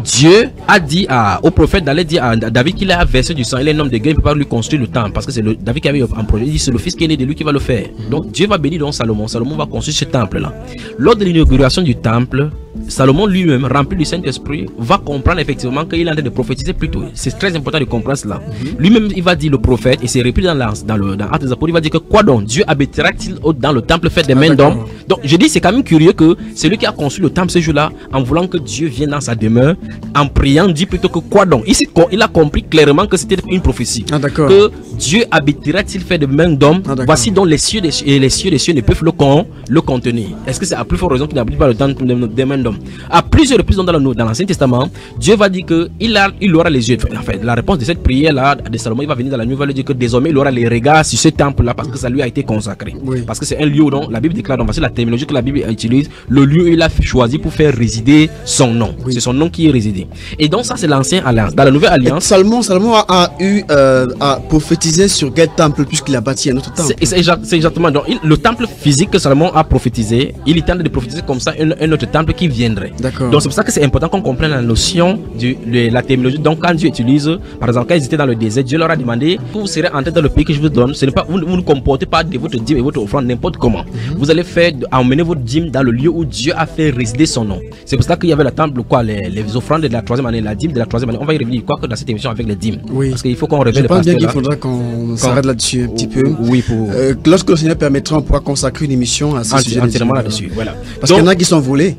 [SPEAKER 3] Dieu a dit au prophète d'aller dire à David qu'il a versé du sang. Il est un homme de guerre, il ne peut pas lui construire le temple parce que c'est David qui avait un projet. Il dit c'est le fils qui est né de lui qui va le faire. Donc Dieu va bénir donc Salomon. Salomon va construire ce temple là. Lors de l'inauguration du temple, Salomon lui-même, rempli du Saint-Esprit, va comprendre effectivement qu'il est en train de prophétiser plutôt. C'est très important de comprendre cela. Lui-même, il va dire le prophète, et c'est répété dans Actes des Apôtres, il va dire que quoi donc Dieu habitera-t-il dans le temple fait des mains d'hommes? Donc je dis c'est quand même curieux que c'est lui qui a construit le temple ce jour-là en voulant que Dieu vienne dans sa demeure, en priant, dit plutôt que quoi donc? Ici, il a compris clairement que c'était une prophétie.
[SPEAKER 2] Ah, d'accord.
[SPEAKER 3] Que Dieu habitera-t-il fait de main d'homme? Voici donc les cieux et les cieux ne peuvent le contenir. Est-ce que c'est à plus forte raison qu'il n'habite pas le temps des mains d'homme? À plusieurs reprises dans l'Ancien Testament, Dieu va dire qu'il aura les yeux. En fait, la réponse de cette prière-là de Salomon, il va venir dans la nuit, il va lui dire que désormais il aura les regards sur ce temple-là parce que ça lui a été consacré. Oui. Parce que c'est un lieu dont la Bible déclare, donc voici la terminologie que la Bible utilise, le lieu où il a choisi pour faire résider son nom. Oui. C'est son nom qui est résidé. Et donc ça c'est l'ancienne alliance. Dans la nouvelle alliance,
[SPEAKER 2] Salomon a prophétisé sur quel temple puisqu'il a bâti un autre temple.
[SPEAKER 3] C'est exactement. Donc le temple physique que Salomon a prophétisé, il est en train de prophétiser comme ça un autre temple qui viendrait.
[SPEAKER 2] D'accord.
[SPEAKER 3] Donc c'est pour ça que c'est important qu'on comprenne la notion de la terminologie. Donc quand Dieu utilise, par exemple quand ils étaient dans le désert, Dieu leur a demandé, vous serez entrés dans le pays que je vous donne, ce n'est pas, vous ne comportez pas de votre dîme et votre offrande n'importe comment. Vous allez emmener votre dîme dans le lieu où Dieu a fait résider son nom. C'est pour ça qu'il y avait le temple, les offrandes de la troisième année, la dîme de la troisième année. On va y revenir quoi que dans cette émission avec les dîmes.
[SPEAKER 2] Oui.
[SPEAKER 3] Parce qu'il faut qu'on révèle.
[SPEAKER 2] Je pense bien qu'il faudra qu'on s'arrête là-dessus un petit peu.
[SPEAKER 3] Oui,
[SPEAKER 2] lorsque le Seigneur permettra, on pourra consacrer une émission à ce sujet.
[SPEAKER 3] Entièrement là-dessus. Voilà.
[SPEAKER 2] Parce qu'il y en a qui sont volés.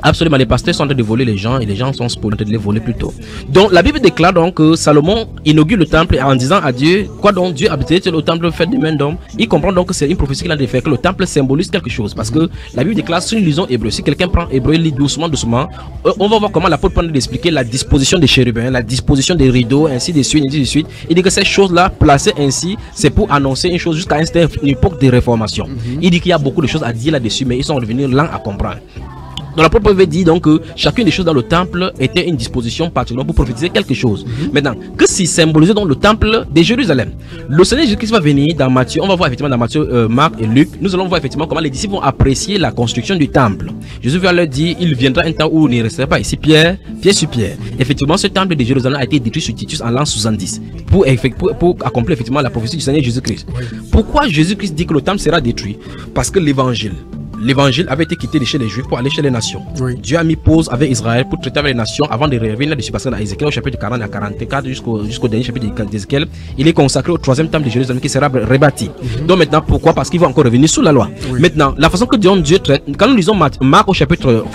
[SPEAKER 3] Absolument, les pasteurs sont en train de voler les gens et les gens sont supposés de les voler plutôt. Donc la Bible déclare donc que Salomon inaugure le temple en disant à Dieu, quoi donc Dieu habitait le temple fait de main d'homme. Il comprend donc que c'est une prophétie qu'il a de faire, que le temple symbolise quelque chose. Parce que la Bible déclare, si nous lisons Hébreu, si quelqu'un prend Hébreu, lit doucement, on va voir comment l'apôtre prend d'expliquer la disposition des chérubins, la disposition des rideaux, ainsi de suite, ainsi de suite. Il dit que ces choses-là, placées ainsi, c'est pour annoncer une chose jusqu'à une époque de réformation. Il dit qu'il y a beaucoup de choses à dire là-dessus, mais ils sont revenus lents à comprendre. Donc l'apôtre Paul dit donc que chacune des choses dans le temple était une disposition particulière pour prophétiser quelque chose. Maintenant, que si symbolisé dans le temple de Jérusalem, le Seigneur Jésus-Christ va venir dans Matthieu, on va voir effectivement dans Matthieu, Marc et Luc, nous allons voir effectivement comment les disciples vont apprécier la construction du temple. Jésus va leur dire, il viendra un temps où il ne resterait pas ici pierre sur pierre. Effectivement, ce temple de Jérusalem a été détruit sur Titus en l'an 70 pour accomplir effectivement la prophétie du Seigneur Jésus-Christ. Oui. Pourquoi Jésus-Christ dit que le temple sera détruit? Parce que l'évangile avait été quitté de chez les Juifs pour aller chez les nations. Oui. Dieu a mis pause avec Israël pour traiter avec les nations avant de revenir là-dessus. Parce que dans Ézéchiel au chapitre 40 à 44 jusqu'au dernier chapitre d'Ézéchiel, il est consacré au troisième temple de Jérusalem qui sera rebâti. Donc maintenant, pourquoi? Parce qu'il va encore revenir sous la loi. Oui. Maintenant, la façon que Dieu traite, quand nous lisons Marc au chapitre,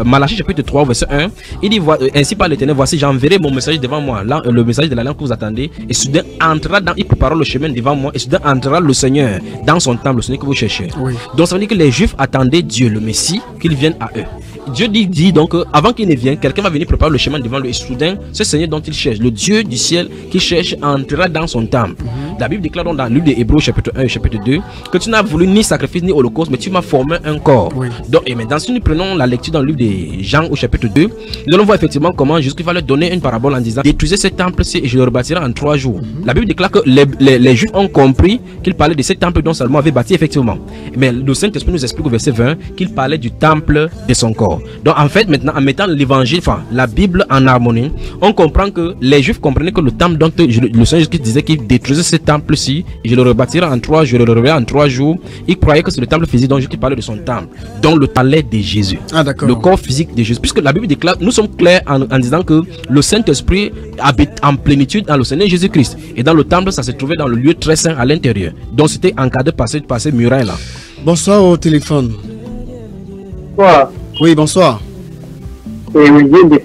[SPEAKER 3] Malachie chapitre 3 verset 1, il dit, ainsi par l'Éternel, voici j'enverrai mon message devant moi, là, le message de la langue que vous attendez, et soudain entrera il préparera le chemin devant moi, et soudain entrera le Seigneur dans son temple, le Seigneur que vous cherchez. Oui. Donc ça veut dire que les Juifs attendaient Dieu, le Messie, qu'il vienne à eux. Dieu dit donc avant qu'il ne vienne, quelqu'un va venir préparer le chemin devant lui. Et soudain, ce Seigneur dont il cherche, le Dieu du ciel qu'il cherche, entrera dans son temple. La Bible déclare donc dans le livre des Hébreux chapitre 1 et chapitre 2 que tu n'as voulu ni sacrifice ni holocauste, mais tu m'as formé un corps. Oui. Donc, et maintenant, si nous prenons la lecture dans le livre de Jean au chapitre 2, nous allons voir effectivement comment Jésus va leur donner une parabole en disant, détruisez ce temple-ci et je le rebâtirai en 3 jours. La Bible déclare que les Juifs ont compris qu'il parlait de ce temple dont Salomon avait bâti effectivement. Mais le Saint-Esprit nous explique au verset 20 qu'il parlait du temple de son corps. Donc en fait, maintenant, en mettant l'évangile, la Bible en harmonie, on comprend que les Juifs comprenaient que le temple dont le Seigneur Jésus disait qu'il détruisait ce temple-ci, et je le rebâtirai en 3 jours, je le reverrai en 3 jours. Il croyait que c'est le temple physique dont Jésus parlait de son temple, donc le palais de Jésus. Ah, d'accord. Le corps physique de Jésus. Puisque la Bible déclare, nous sommes clairs en disant que le Saint-Esprit habite en plénitude dans le Seigneur Jésus-Christ. Et dans le temple, ça se trouvait dans le lieu très saint à l'intérieur. Donc c'était encadré par ces murailles-là.
[SPEAKER 2] Bonsoir au téléphone.
[SPEAKER 6] Bonsoir.
[SPEAKER 2] Oui, bonsoir.
[SPEAKER 6] C'est Olivier de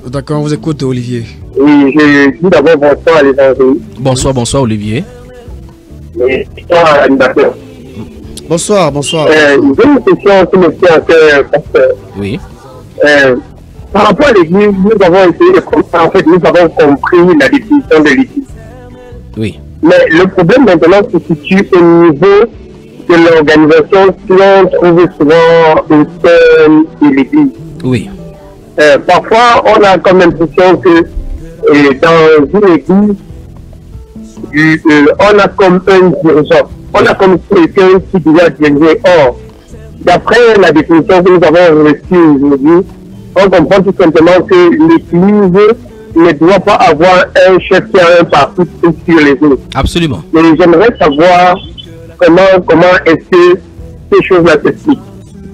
[SPEAKER 2] D'accord, on vous écoute, Olivier.
[SPEAKER 6] Oui, je dis d'abord bonsoir à l'évangile.
[SPEAKER 3] Bonsoir, Olivier.
[SPEAKER 6] Et bonsoir à l'animateur.
[SPEAKER 2] Bonsoir.
[SPEAKER 6] J'ai une question qui me tient à cœur, pasteur.
[SPEAKER 3] Oui.
[SPEAKER 6] Par rapport à l'église, nous avons essayé de comprendre, en fait, nous avons compris la définition de l'église.
[SPEAKER 3] Oui.
[SPEAKER 6] Mais le problème maintenant se situe au niveau de l'organisation que l'on trouve souvent au sein de l'église.
[SPEAKER 3] Oui.
[SPEAKER 6] Parfois, on a comme l'impression que dans une église, on a comme un dirigeant. On a comme quelqu'un qui doit diriger. Or, d'après la définition que nous avons reçue aujourd'hui, on comprend tout simplement que l'église ne doit pas avoir un chef qui a un parti sur les autres.
[SPEAKER 3] Absolument.
[SPEAKER 6] Mais j'aimerais savoir comment est-ce que ces choses-là s'expliquent.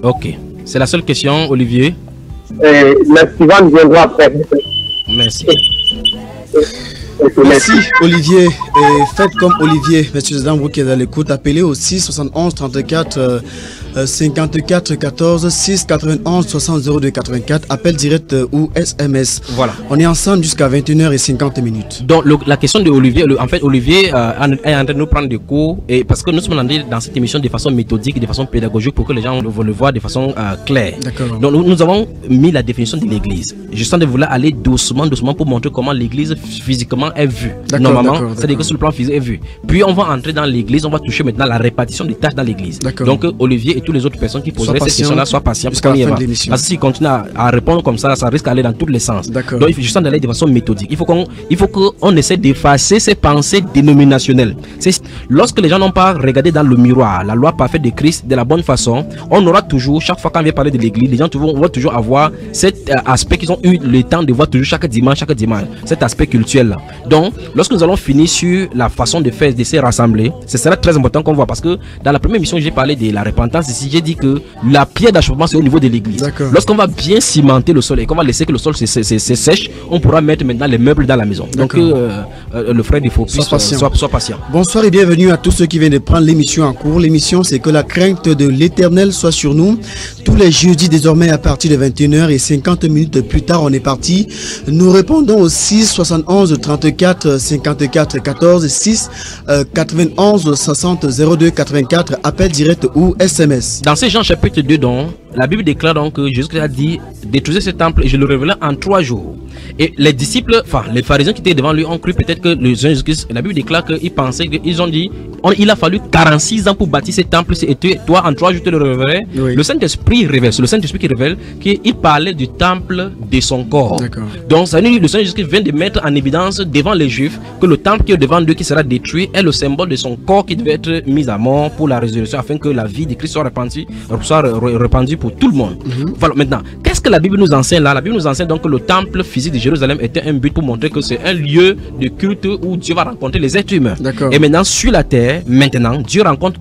[SPEAKER 3] Ok. C'est la seule question, Olivier.
[SPEAKER 6] La suivante viendra après.
[SPEAKER 3] Merci.
[SPEAKER 2] Merci Olivier. Et faites comme Olivier, messieurs et dames, vous qui êtes à l'écoute, appelez au 6 71 34 54 14 6 91 60 02 84, appel direct ou SMS.
[SPEAKER 3] Voilà.
[SPEAKER 2] On est ensemble jusqu'à 21h50 minutes.
[SPEAKER 3] Donc la question de Olivier, en fait Olivier est en train de nous prendre des cours, et parce que nous sommes dans cette émission de façon méthodique et de façon pédagogique pour que les gens le voient de façon claire. Donc nous avons mis la définition de l'église. Je sens de vouloir aller doucement pour montrer comment l'église physiquement est vue. Normalement, c'est-à-dire que sur le plan physique est vue. Puis on va entrer dans l'église, on va toucher maintenant la répartition des tâches dans l'église. Donc Olivier et toutes les autres personnes qui poseraient cette question-là soient patients parce que s'ils continuent à répondre comme ça risque d'aller dans tous les sens. Donc il faut juste d'aller de façon méthodique. Il faut qu'on essaie d'effacer ces pensées dénominationnelles. Lorsque les gens n'ont pas regardé dans le miroir la loi parfaite de Christ de la bonne façon, on aura toujours, chaque fois qu'on vient parler de l'église, les gens vont toujours avoir cet aspect qu'ils ont eu le temps de voir toujours chaque dimanche, cet aspect culturel là. Donc lorsque nous allons finir sur la façon de faire de ces rassembler, ce sera très important qu'on voit, parce que dans la première émission j'ai parlé de la repentance. Ici j'ai dit que la pierre d'achoppement c'est au niveau de l'église. Lorsqu'on va bien cimenter le sol et qu'on va laisser que le sol se sèche, on pourra mettre maintenant les meubles dans la maison. Donc le frère il faut soit patient.
[SPEAKER 2] Bonsoir et bienvenue à tous ceux qui viennent de prendre l'émission en cours. L'émission c'est que la crainte de l'Éternel soit sur nous. Tous les jeudis désormais à partir de 21h50 plus tard on est parti. Nous répondons au 6 71 34 54 14 6 91 60 02 84, appel direct ou SMS.
[SPEAKER 3] Dans ces Jean chapitre 2 donc, la Bible déclare donc que Jésus a dit détruisez ce temple et je le révélai en 3 jours. Et les disciples, enfin les pharisiens qui étaient devant lui ont cru peut-être que le Seigneur Jésus-Christ, la Bible déclare qu'ils pensaient, ils ont dit il a fallu 46 ans pour bâtir ce temple et toi en 3 jours tu le révélerais. Le Saint-Esprit révèle, c'est le Saint-Esprit qui révèle qu'il parlait du temple de son corps. Donc ça veut dire que le Seigneur Jésus-Christ vient de mettre en évidence devant les Juifs que le temple qui est devant Dieu qui sera détruit est le symbole de son corps qui devait être mis à mort pour la résurrection, afin que la vie de Christ soit répandue pour tout le monde. Voilà, maintenant, qu'est-ce que la Bible nous enseigne là? La Bible nous enseigne donc que le temple physique de Jérusalem était un but pour montrer que c'est un lieu de culte où Dieu va rencontrer les êtres humains. Et maintenant, sur la terre, maintenant, Dieu rencontre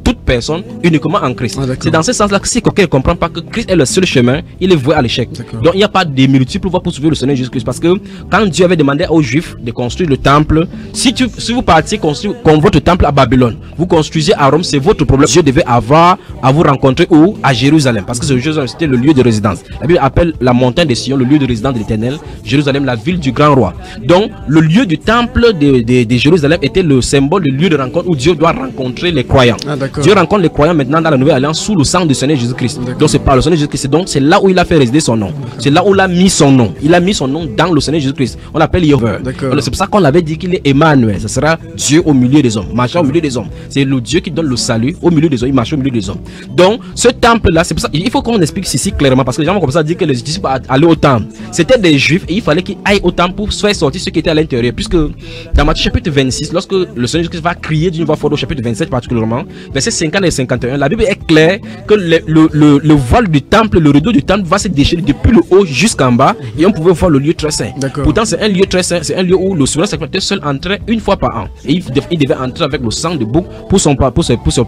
[SPEAKER 3] toute personne uniquement en Christ. C'est dans ce sens-là que si quelqu'un ne comprend pas que Christ est le seul chemin, il est voué à l'échec. Donc il n'y a pas de multiples voies pour sauver le Seigneur Jésus-Christ, parce que quand Dieu avait demandé aux Juifs de construire le temple, si vous partiez construire comme votre temple à Babylone, vous construisez à Rome, c'est votre problème. Dieu devait avoir à vous rencontrer où? À Jérusalem, parce que Jérusalem c'était le lieu de résidence. La Bible appelle la montagne de Sion le lieu de résidence de l'Éternel, Jérusalem la ville du grand roi. Donc le lieu du temple de Jérusalem était le symbole, le lieu de rencontre où Dieu doit rencontrer les croyants. Dieu rencontre les croyants maintenant dans la nouvelle alliance sous le sang du Seigneur Jésus-Christ. Donc c'est par le Seigneur Jésus-Christ. Donc c'est là où il a fait résider son nom. C'est là où il a mis son nom. Il a mis son nom dans le Seigneur Jésus-Christ. On l'appelle Yahweh. C'est pour ça qu'on avait dit qu'il est Emmanuel. Ce sera Dieu au milieu des hommes, marchant au milieu des hommes. C'est le Dieu qui donne le salut au milieu des hommes. Il marche au milieu des hommes. Donc ce temple là, c'est pour ça il faut qu'on explique ceci clairement, parce que les gens vont comme ça dire que les disciples allaient au temple. C'était des Juifs et il fallait qu'ils aillent au temple pour faire sortir ceux qui étaient à l'intérieur. Puisque dans Matthieu chapitre 26, lorsque le Seigneur Jésus-Christ va crier d'une voix forte au chapitre 27 particulièrement, versets 50 et 51, la Bible est claire que le voile du temple, le rideau du temple va se déchirer depuis le haut jusqu'en bas et on pouvait voir le lieu très saint. Pourtant c'est un lieu très saint, c'est un lieu où le souverain sacrificateur seul entrait une fois par an et il devait entrer avec le sang de bouc pour son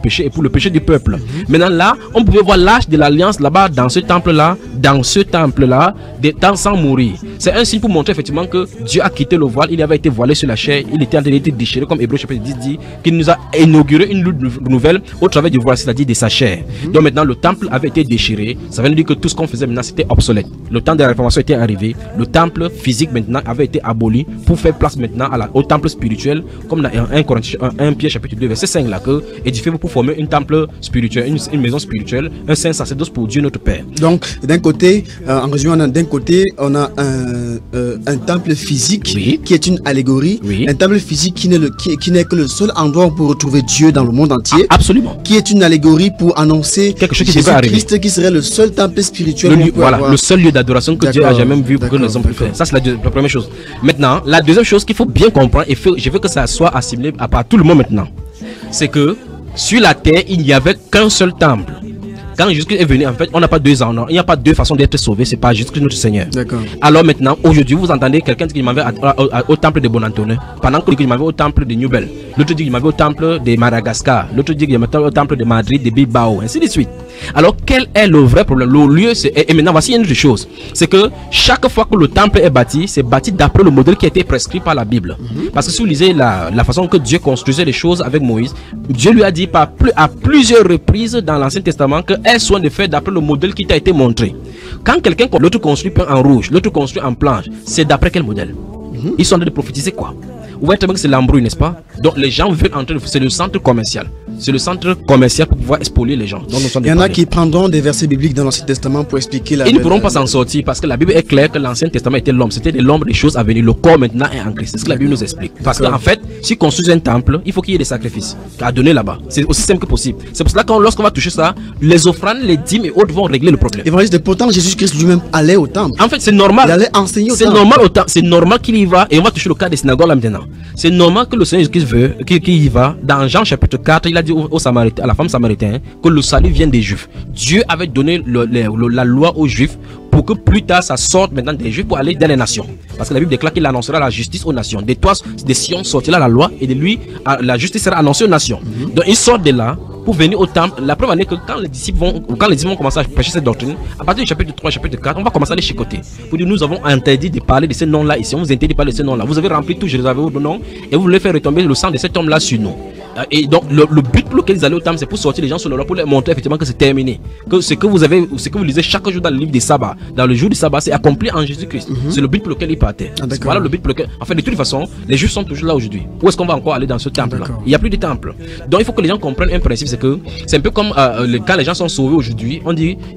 [SPEAKER 3] péché et pour le péché du peuple. Maintenant là, on pouvait voir l'arche de l'alliance là-bas dans ce temple là, des temps sans mourir. C'est un signe pour montrer effectivement que Dieu a quitté le voile, il avait été voilé sur la chair, il était en train d'être déchiré, comme Hébreux chapitre 10 dit qu'il nous a inauguré une lutte nouvelle au travers du voile, c'est-à-dire de sa chair. Donc maintenant le temple avait été déchiré, ça veut dire que tout ce qu'on faisait maintenant c'était obsolète. Le temps de la réformation était arrivé, le temple physique maintenant avait été aboli pour faire place maintenant au temple spirituel, comme dans 1 Pierre chapitre 2 verset 5 là, que édifiez-vous pour former un temple spirituel, une maison spirituelle, un saint sacerdoce pour Dieu notre Père.
[SPEAKER 2] Donc d'un côté, en résumant, d'un côté on a un temple physique qui est une allégorie, un temple physique qui n'est que le seul endroit où on peut retrouver Dieu dans le monde entier.
[SPEAKER 3] Absolument.
[SPEAKER 2] Qui est une allégorie pour annoncer
[SPEAKER 3] quelque chose qui
[SPEAKER 2] Jésus-Christ qui serait le seul temple spirituel.
[SPEAKER 3] Le seul lieu d'adoration que Dieu a jamais vu pour que les hommes puissent faire. Ça c'est la première chose. Maintenant, la deuxième chose qu'il faut bien comprendre, et je veux que ça soit assimilé par tout le monde maintenant, c'est que sur la terre il n'y avait qu'un seul temple. Quand Jésus-Christ est venu, en fait, on n'a pas deux ans. Il n'y a pas deux façons d'être sauvé. C'est pas Jésus-Christ notre Seigneur.
[SPEAKER 2] D'accord.
[SPEAKER 3] Alors maintenant, aujourd'hui, vous entendez quelqu'un qui m'avait au temple de Bonantone, pendant que il m'avait au temple de Newbel. L'autre dit qu'il m'avait au temple de Madagascar. L'autre dit qu'il m'avait au temple de Madrid, de Bilbao, ainsi de suite. Alors, quel est le vrai problème? Le lieu, c'est. Et maintenant, voici une autre chose. C'est que chaque fois que le temple est bâti, c'est bâti d'après le modèle qui a été prescrit par la Bible. Parce que si vous lisez la façon que Dieu construisait les choses avec Moïse, Dieu lui a dit à plusieurs reprises dans l'Ancien Testament qu'elles soient de faire d'après le modèle qui t'a été montré. Quand quelqu'un, l'autre construit peint en rouge, l'autre construit en planche, c'est d'après quel modèle? Ils sont en train de prophétiser quoi? Vous voyez très bien que c'est l'embrouille, n'est-ce pas? Donc les gens veulent entrer, c'est le centre commercial. C'est le centre commercial pour pouvoir spolier les gens.
[SPEAKER 2] Il y en a qui prendront des versets bibliques dans l'Ancien Testament pour expliquer la.
[SPEAKER 3] Ils ne pourront pas s'en sortir parce que la Bible est claire que l'Ancien Testament était l'homme. C'était de l'ombre des choses à venir. Le corps maintenant est en Christ. C'est ce que la Bible nous explique. Parce qu'en fait, si on construit un temple, il faut qu'il y ait des sacrifices à donner là-bas. C'est aussi simple que possible. C'est pour cela que lorsqu'on va toucher ça, les offrandes, les dîmes et autres vont régler le problème.
[SPEAKER 2] Et pourtant, Jésus-Christ lui-même allait au temple.
[SPEAKER 3] En fait, c'est normal.
[SPEAKER 2] Il allait enseigner au temple.
[SPEAKER 3] C'est normal au temple. C'est normal qu'il y va. Et on va toucher le cas des synagogues là maintenant. C'est normal que le Seigneur Jésus-Christ veut qu'il y va. Dans Jean chapitre 4, il a dit aux Samaritains, à la femme samaritaine, que le salut vient des Juifs. Dieu avait donné la loi aux Juifs pour que plus tard ça sorte maintenant des Juifs pour aller dans les nations. Parce que la Bible déclare qu'il annoncera la justice aux nations. Des toits des Sion sortira la loi et de lui la justice sera annoncée aux nations. Donc il sort de là pour venir au temple. La preuve est que quand les disciples vont commencer à prêcher cette doctrine, à partir du chapitre 3, chapitre 4, on va commencer à les chicoter. Pour dire, nous avons interdit de parler de ces noms-là ici. On vous interdit de parler de ces noms-là. Vous avez rempli tout Jérusalem au nom et vous voulez faire retomber le sang de cet homme-là sur nous. Et donc le but pour lequel ils allaient au temple, c'est pour sortir les gens sur le loi, pour leur montrer effectivement que c'est terminé. Que ce que vous lisez chaque jour dans le livre des sabbats, dans le jour du sabbat, c'est accompli en Jésus-Christ. C'est le but pour lequel ils partaient. Voilà le but pour lequel. En fait, de toute façon, les Juifs sont toujours là aujourd'hui. Où est-ce qu'on va encore aller dans ce temple-là? Il n'y a plus de temple. Donc il faut que les gens comprennent un principe, c'est que c'est un peu comme quand les gens sont sauvés aujourd'hui,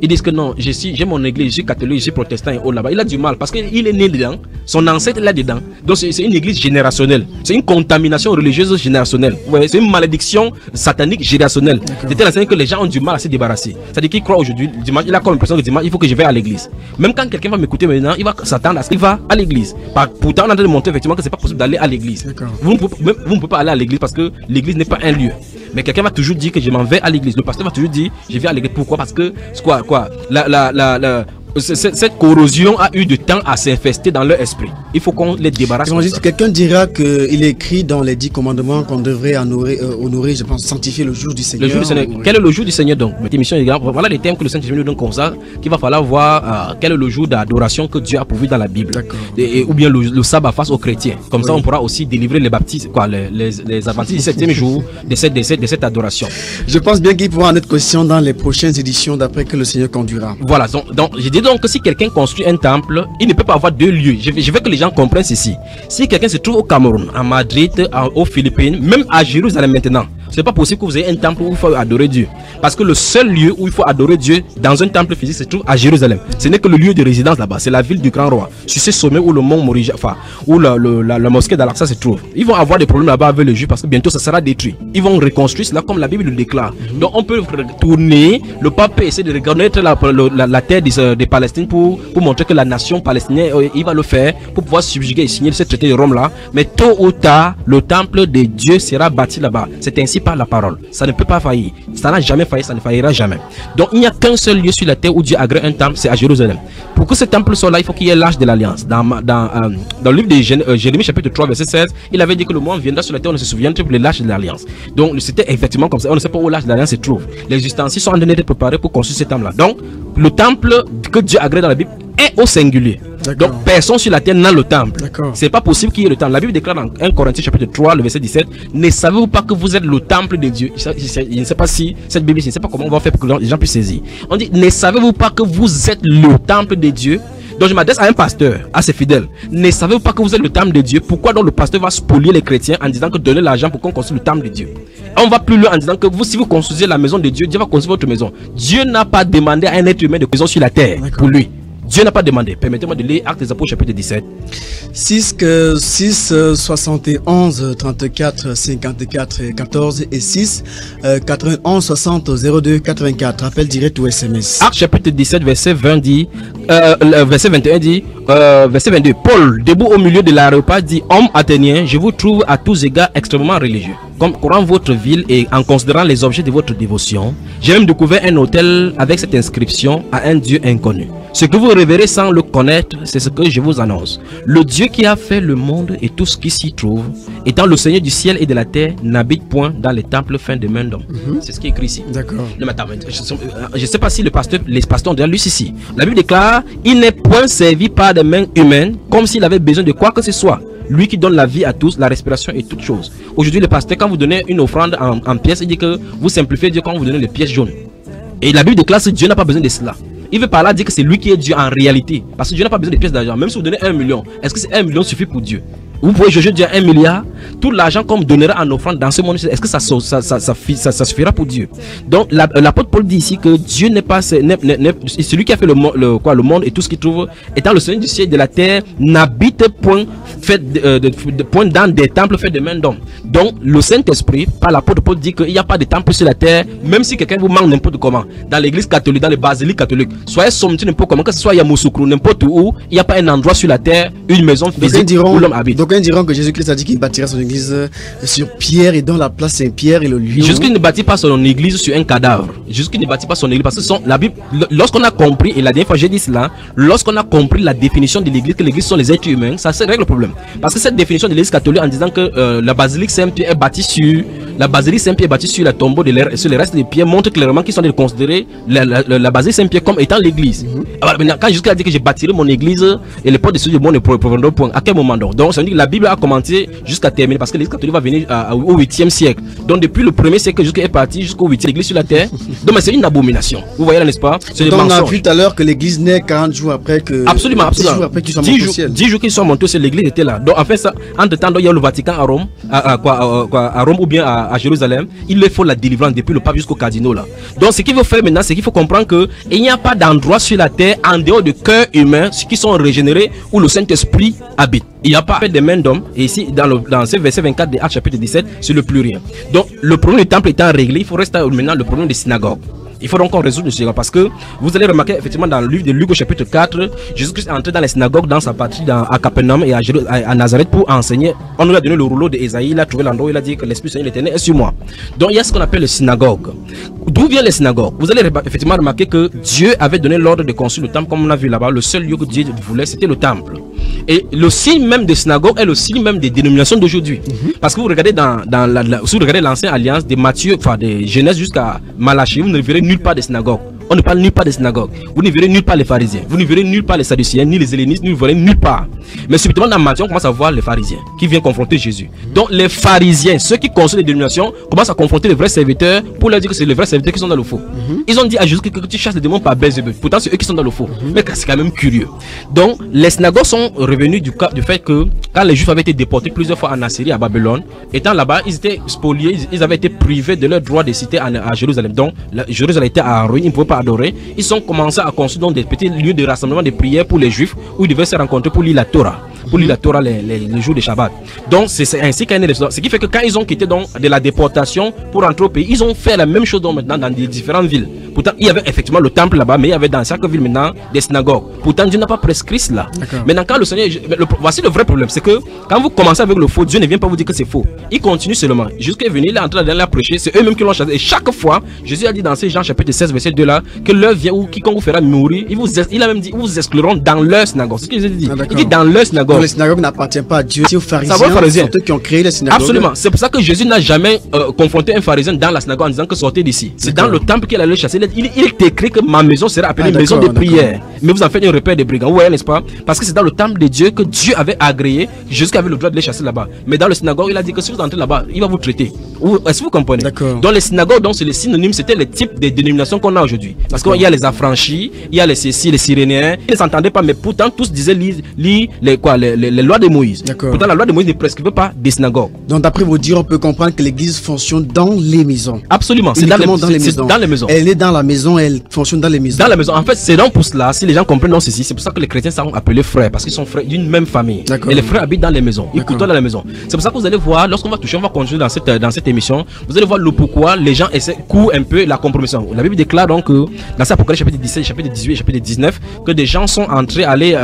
[SPEAKER 3] ils disent que non, j'ai mon église, je suis catholique, je suis protestant et autres là-bas. Il a du mal parce qu'il est né dedans, son ancêtre est là-dedans. Donc c'est une église générationnelle. C'est une contamination religieuse générationnelle. Ouais, c'est une malédiction satanique générationnelle. C'était l'enseignement que les gens ont du mal à se débarrasser. C'est-à-dire qu'il croit aujourd'hui, dimanche, il a comme l'impression que dimanche, il faut que je vais à l'église. Même quand quelqu'un va m'écouter maintenant, il va s'attendre à ce qu'il va à l'église. Pourtant, on a de montrer effectivement que c'est pas possible d'aller à l'église. Vous ne pouvez pas aller à l'église parce que l'église n'est pas un lieu. Mais quelqu'un va toujours dire que je m'en vais à l'église. Le pasteur va toujours dire je vais à l'église. Pourquoi? Parce que cette corrosion a eu du temps à s'infester dans leur esprit. Il faut qu'on les débarrasse.
[SPEAKER 2] Quelqu'un dira qu'il est écrit dans les 10 commandements qu'on devrait honorer, je pense, sanctifier le jour du Seigneur.
[SPEAKER 3] Le jour du Seigneur. Quel est le jour du Seigneur donc? Voilà les thèmes que le Saint-Esprit nous donne comme ça, qu'il va falloir voir quel est le jour d'adoration que Dieu a pourvu dans la Bible. Ou bien le sabbat face aux chrétiens. Comme ça, on pourra aussi délivrer les baptistes, les adventistes du 7e jour de cette adoration.
[SPEAKER 2] Je pense bien qu'il pourra en être question dans les prochaines éditions d'après que le Seigneur conduira.
[SPEAKER 3] Voilà, donc je dis donc que si quelqu'un construit un temple, il ne peut pas avoir deux lieux. Je veux que les gens comprennent ceci. Si quelqu'un se trouve au Cameroun, à Madrid, aux Philippines, même à Jérusalem maintenant, c'est pas possible que vous ayez un temple où il faut adorer Dieu. Parce que le seul lieu où il faut adorer Dieu dans un temple physique se trouve à Jérusalem. Ce n'est que le lieu de résidence là-bas. C'est la ville du grand roi. Sur ce sommet où le mont Morija, où la mosquée d'Al-Aqsa se trouve. Ils vont avoir des problèmes là-bas avec les Juifs parce que bientôt ça sera détruit. Ils vont reconstruire cela comme la Bible le déclare. Donc on peut tourner. Le pape essaie de reconnaître la terre des Palestiniens pour montrer que la nation palestinienne, il va le faire pour pouvoir subjuguer et signer ce traité de Rome là. Mais tôt ou tard, le temple de Dieu sera bâti là-bas. C'est ainsi par la parole. Ça ne peut pas faillir. Ça n'a jamais failli, ça ne faillira jamais. Donc il n'y a qu'un seul lieu sur la terre où Dieu agrée un temple, c'est à Jérusalem. Pour que ce temple soit là, il faut qu'il y ait l'âge de l'alliance. Dans le livre de Jérémie chapitre 3 verset 16, il avait dit que le moment viendra sur la terre, on ne se souviendra plus de l'âge de l'alliance. Donc c'était effectivement comme ça. On ne sait pas où l'âge de l'alliance se trouve. Les ustensiles sont en train d'être préparés pour construire ce temple là. Donc le temple que Dieu agrée dans la Bible est au singulier. Donc personne sur la terre n'a le temple. C'est pas possible qu'il y ait le temple. La Bible déclare dans 1 Corinthiens chapitre 3 le verset 17, ne savez-vous pas que vous êtes le temple de Dieu? Je ne sais pas si cette Bible, je ne sais pas comment on va faire pour que les gens puissent saisir. On dit, ne savez-vous pas que vous êtes le temple de Dieu? Donc je m'adresse à un pasteur, à ses fidèles. Ne savez-vous pas que vous êtes le temple de Dieu? Pourquoi donc le pasteur va spolier les chrétiens en disant que donnez l'argent pour qu'on construise le temple de Dieu? On va plus loin en disant que vous, si vous construisez la maison de Dieu, Dieu va construire votre maison. Dieu n'a pas demandé à un être humain de maison sur la terre pour lui. Dieu n'a pas demandé. Permettez-moi de lire Actes des Apôtres chapitre 17.
[SPEAKER 2] 6, 71, 34, 54, 14 et 6, 91, 60, 02, 84. Appel direct ou SMS.
[SPEAKER 3] Actes chapitre 17, verset 20 dit, verset 21 dit, verset 22. Paul, debout au milieu de l'aréopage, dit, homme athénien, je vous trouve à tous égards extrêmement religieux. concourant votre ville et en considérant les objets de votre dévotion, j'ai même découvert un hôtel avec cette inscription à un Dieu inconnu. Ce que vous reverrez sans le connaître, c'est ce que je vous annonce. Le Dieu qui a fait le monde et tout ce qui s'y trouve, étant le Seigneur du ciel et de la terre, n'habite point dans les temples faits de main d'homme. C'est ce qui est écrit ici.
[SPEAKER 2] D'accord.
[SPEAKER 3] Je ne sais pas si les pasteurs ont déjà lu ici. La Bible déclare, il n'est point servi par des mains humaines, comme s'il avait besoin de quoi que ce soit. Lui qui donne la vie à tous, la respiration et toutes choses. Aujourd'hui, le pasteur, quand vous donnez une offrande en pièces, il dit que vous simplifiez Dieu quand vous donnez les pièces jaunes. Et la Bible déclare que Dieu n'a pas besoin de cela. Il veut par là dire que c'est lui qui est Dieu en réalité. Parce que Dieu n'a pas besoin de pièces d'argent. Même si vous donnez 1 million, est-ce que c'est 1 million suffit pour Dieu? Vous pouvez juger Dieu 1 milliard. Tout l'argent qu'on donnera en offrande dans ce monde, est-ce que ça suffira pour Dieu? Donc l'apôtre Paul dit ici que Dieu n'est pas celui qui a fait le monde et tout ce qu'il trouve, étant le Seigneur du ciel et de la terre, n'habite point dans des temples faits de main d'homme. Donc le Saint-Esprit, par l'apôtre Paul, dit qu'il n'y a pas de temple sur la terre, même si quelqu'un vous manque n'importe comment. Dans l'église catholique, dans les basiliques catholiques, soyez sommetiers n'importe comment, que ce soit Yamoussoukro, n'importe où, il n'y a pas un endroit sur la terre, une maison physique où l'homme habite.
[SPEAKER 2] Donc ils diront que Jésus-Christ a dit qu'il bâtira son église sur pierre et dans la place Saint-Pierre et le lieu.
[SPEAKER 3] Jésus-Christ ne bâtit pas son église sur un cadavre. Jésus-Christ ne bâtit pas son église parce que la Bible, lorsqu'on a compris, et la dernière fois j'ai dit cela, lorsqu'on a compris la définition de l'église, que l'église sont les êtres humains, ça règle le problème. Parce que cette définition de l'église catholique en disant que la basilique Saint-Pierre est bâtie sur la tombeau sur les restes des pierres montre clairement qu'ils sont de considérer la basilique Saint-Pierre comme étant l'église. Alors maintenant, quand Jésus-Christ a dit que j'ai bâtirai mon église et les portes de ceux du monde ne proviendront point, à quel moment donc ça veut dire que la Bible a commencé jusqu'à terminer parce que l'église catholique va venir au 8e siècle. Donc depuis le 1er siècle jusqu'à est parti jusqu'au 8e l'église sur la terre. Donc c'est une abomination. Vous voyez là, n'est-ce pas? C'est des mensonges.
[SPEAKER 2] On a vu tout à l'heure que l'église naît 40 jours après que.
[SPEAKER 3] Absolument.
[SPEAKER 2] 10 jours après qu'ils soient montés au ciel.
[SPEAKER 3] 10 jours qu'ils sont montés au ciel, l'église était là. Donc en fait, ça, entre temps, il y a le Vatican à Rome, à Rome ou bien à Jérusalem. Il faut la délivrance depuis le pape jusqu'au cardinal là. Donc ce qu'il faut faire maintenant, c'est qu'il faut comprendre qu'il n'y a pas d'endroit sur la terre en dehors de cœurs humains qui sont régénérés où le Saint-Esprit habite. Il n'y a pas fait de main d'homme. Et ici, dans ce verset 24 de Actes chapitre 17, c'est le plus rien. Donc, le problème du temple étant réglé, il faut rester maintenant le problème des synagogues. Il faut donc qu'on résout le sujet parce que vous allez remarquer effectivement dans le livre de Luc au chapitre 4, Jésus-Christ est entré dans les synagogues dans sa patrie à Capernaum et à Nazareth pour enseigner. On nous a donné le rouleau d'Ésaïe, il a trouvé l'endroit où il a dit que l'Esprit Seigneur l'Éternel est sur moi. Donc il y a ce qu'on appelle les synagogues. D'où viennent les synagogues? Vous allez effectivement remarquer que Dieu avait donné l'ordre de construire le temple comme on a vu là-bas. Le seul lieu que Dieu voulait, c'était le temple. Et le signe même des synagogues est le signe même des dénominations d'aujourd'hui. Parce que vous regardez si vous regardez l'ancienne alliance de Matthieu, enfin de Genèse jusqu'à Malachie, vous ne verrez nulle part des synagogues. On ne parle nulle part des synagogues. Vous ne verrez nulle part les pharisiens. Vous ne verrez nulle part les sadducéens, ni les hellénistes, ni vous verrez nulle part. Mais subitement dans Matthieu, on commence à voir les pharisiens qui viennent confronter Jésus. Donc les pharisiens, ceux qui construisent les dénominations, commencent à confronter les vrais serviteurs pour leur dire que c'est les vrais serviteurs qui sont dans le faux. Ils ont dit à Jésus que tu chasses les démons par Belzébuth. Pourtant c'est eux qui sont dans le faux. Mais c'est quand même curieux. Donc les synagogues sont revenus du fait que quand les Juifs avaient été déportés plusieurs fois en Assyrie, à Babylone, étant là-bas, ils étaient spoliés, ils avaient été privés de leur droit de cité à Jérusalem. Donc Jérusalem était à ruine, ils ne pouvaient pas adorer. Ils ont commencé à construire donc des petits lieux de rassemblement de prières pour les Juifs où ils devaient se rencontrer pour lire la Torah. Pour lire la Torah les jours de Shabbat. Donc c'est ainsi qu'il y a une résultat. Ce qui fait que quand ils ont quitté donc de la déportation pour rentrer au pays, ils ont fait la même chose donc maintenant dans des différentes villes. Pourtant il y avait effectivement le temple là-bas, mais il y avait dans chaque ville maintenant des synagogues. Pourtant Dieu n'a pas prescrit cela. Maintenant quand le Seigneur, voici le vrai problème, c'est que quand vous commencez avec le faux, Dieu ne vient pas vous dire que c'est faux. Il continue seulement. Jusqu'à venir, il est en train d'aller prêcher, c'est eux-mêmes qui l'ont chassé. Et chaque fois, Jésus a dit dans Jean chapitre 16 verset 2 là que l'heure vient où quiconque vous fera mourir, il a même dit vous excluront dans leur synagogue. C'est ce qu'il dit. Il dit dans leur synagogue.
[SPEAKER 2] Donc les synagogues n'appartiennent pas à Dieu, c'est aux pharisiens. C'est eux qui ont créé les synagogues.
[SPEAKER 3] Absolument. C'est pour ça que Jésus n'a jamais confronté un pharisien dans la synagogue en disant que sortez d'ici. C'est dans le temple qu'il allait chasser. Il est écrit que ma maison sera appelée maison de prière. Mais vous en faites un repère de brigands. Ouais, n'est-ce pas? Parce que c'est dans le temple de Dieu que Dieu avait agréé jusqu'à avait le droit de les chasser là-bas. Mais dans le synagogue, il a dit que si vous entrez là-bas, il va vous traiter. Est-ce que vous comprenez? Dans les synagogues, donc c'est les synonymes, c'était le type de dénominations qu'on a aujourd'hui. Parce qu'il y a les affranchis, il y a les Cécis, les Cyrénéens. Ils ne s'entendaient pas, mais pourtant tous disaient les lois de Moïse. Pourtant la loi de Moïse ne prescrivait pas des synagogues.
[SPEAKER 2] Donc d'après vos dires, on peut comprendre que l'église fonctionne dans les maisons.
[SPEAKER 3] Absolument, c'est dans les maisons.
[SPEAKER 2] Elle est dans la maison, elle fonctionne dans les maisons.
[SPEAKER 3] Dans la maison. En fait, c'est donc pour cela, si les gens comprennent donc ceci, c'est pour ça que les chrétiens sont appelés frères, parce qu'ils sont frères d'une même famille. Et les frères habitent dans les maisons. Ils côtoient dans la maison. C'est pour ça que vous allez voir, lorsqu'on va toucher, on va continuer dans cette émission, vous allez voir le pourquoi les gens courent un peu la compromission. La Bible déclare donc que dans cet Apocalypse chapitre 17, chapitre 18, chapitre 19, que des gens sont entrés à aller,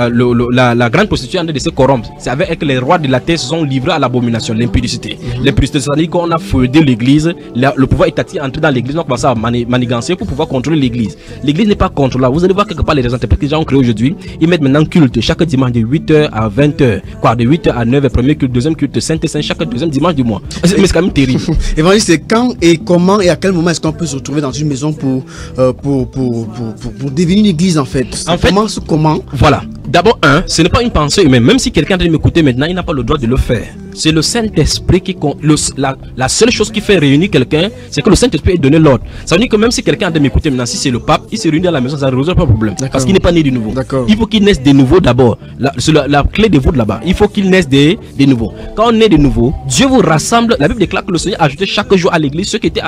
[SPEAKER 3] la grande prostituée en train de se corrompre. C'est avec les rois de la terre se sont livrés à l'abomination, l'impudicité. L'impudicité, c'est-à-dire qu'on a feudé l'église, le pouvoir étatique entré dans l'église, on a commencé à manigancer pour pouvoir contrôler l'église. L'église n'est pas contrôlable. Vous allez voir quelque part les interprètes que les gens ont créés aujourd'hui, ils mettent maintenant culte chaque dimanche de 8h à 20h, quoi, de 8h à 9h, premier culte, deuxième culte, Saint-Saint, chaque deuxième dimanche du mois. Mais c'est quand même terrible.
[SPEAKER 2] Évangéliste, c'est quand et comment et à quel moment est-ce qu'on peut se retrouver dans une maison pour devenir une église en fait? Comment?
[SPEAKER 3] Voilà. D'abord, ce n'est pas une pensée humaine. Même si quelqu'un doit m'écouter maintenant, il n'a pas le droit de le faire. C'est le Saint-Esprit qui la seule chose qui fait réunir quelqu'un, c'est que le Saint-Esprit ait donné l'ordre. Ça veut dire que même si quelqu'un doit m'écouter maintenant, si c'est le pape, il se réunit dans la maison, ça ne résout pas le problème. Parce qu'il n'est pas né de nouveau. Il faut qu'il naisse de nouveau d'abord. C'est la clé de voûte là-bas. Il faut qu'il naisse de nouveau. Quand on est de nouveau, Dieu vous rassemble. La Bible déclare que le Seigneur a ajouté chaque jour à l'église ceux qui étaient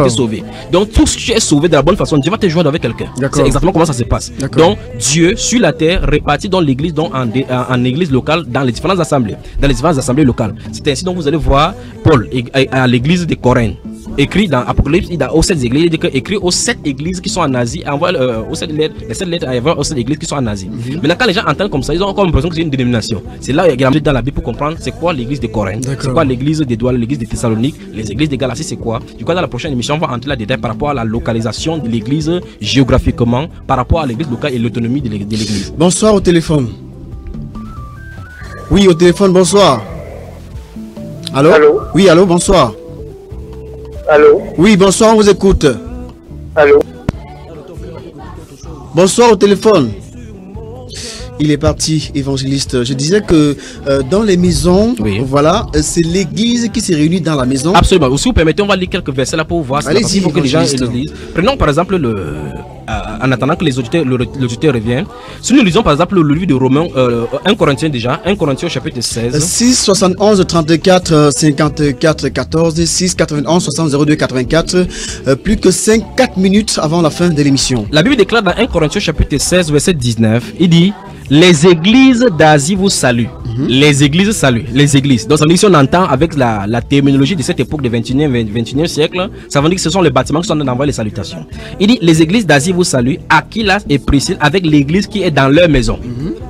[SPEAKER 3] sauvés. Donc tout ce qui est sauvé de la bonne façon, Dieu va te joindre avec quelqu'un. C'est exactement comment ça se passe. Donc Dieu sur la terre répartit dans l'église, en église locale, dans les différentes assemblées, locales. C'est ainsi donc vous allez voir Paul à l'église de Corinthe. Écrit dans Apocalypse, il a aux 7 églises, il dit que écrit aux 7 églises qui sont en Asie, envoie aux 7 lettres, les 7 lettres aux 7 églises qui sont en Asie. Maintenant, quand les gens entendent comme ça, ils ont encore l'impression que c'est une dénomination. C'est là qu'il y a dans la Bible pour comprendre c'est quoi l'église de Corinthe, c'est quoi l'église des Douala, l'église de Thessalonique, les églises de Galatie, c'est quoi. Du coup, dans la prochaine émission, on va entrer là détail par rapport à la localisation de l'église géographiquement, par rapport à l'église locale et l'autonomie de l'église.
[SPEAKER 2] Bonsoir au téléphone. Oui, au téléphone, bonsoir. Allô?
[SPEAKER 6] Allô?
[SPEAKER 2] Oui, allô, bonsoir.
[SPEAKER 6] Allô?
[SPEAKER 2] Oui, bonsoir, on vous écoute.
[SPEAKER 6] Allô?
[SPEAKER 2] Bonsoir au téléphone. Il est parti, évangéliste. Je disais que dans les maisons, voilà, c'est l'église qui se réunit dans la maison.
[SPEAKER 3] Absolument. Si vous permettez, on va lire quelques versets là pour voir.
[SPEAKER 2] Allez-y,
[SPEAKER 3] il faut que les gens lisent. Prenons par exemple en attendant que l'auditeur revienne. Si nous lisons par exemple le livre de Romains, 1 Corinthiens déjà, 1 Corinthiens chapitre 16.
[SPEAKER 2] 6, 71, 34, 54, 14, 6, 91, 60, 02, 84. Plus que 4 minutes avant la fin de l'émission.
[SPEAKER 3] La Bible déclare dans 1 Corinthiens chapitre 16, verset 19, il dit: les églises d'Asie vous saluent. Les églises saluent. Les églises. Donc ça veut dire que si on entend avec la terminologie de cette époque du 21e siècle, ça veut dire que ce sont les bâtiments qui sont en train d'envoyer les salutations. Il dit: les églises d'Asie vous saluent, Aquila et Priscille, avec l'église qui est dans leur maison.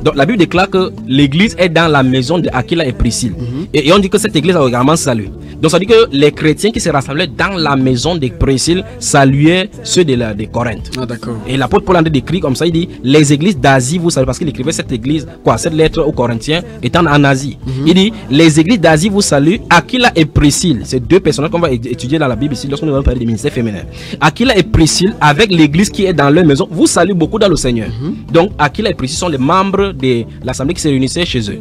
[SPEAKER 3] Donc la Bible déclare que l'église est dans la maison de Aquila et Priscille. Et on dit que cette église a également salué. Donc ça veut dire que les chrétiens qui se rassemblaient dans la maison de Priscille saluaient ceux de Corinthe.
[SPEAKER 2] Ah, d'accord.
[SPEAKER 3] Et l'apôtre Paul a décrit comme ça, il dit: les églises d'Asie vous saluent, parce qu'il écrivait cette église, cette lettre aux Corinthiens étant en Asie. Il dit: les églises d'Asie vous saluent, Aquila et Priscille. C'est deux personnages qu'on va étudier dans la Bible ici lorsque nous allons parler des ministères féminins. Aquila et Priscille, avec l'église qui est dans leur maison, vous saluent beaucoup dans le Seigneur. Donc Aquila et Priscille sont les membres de l'assemblée qui se réunissait chez eux.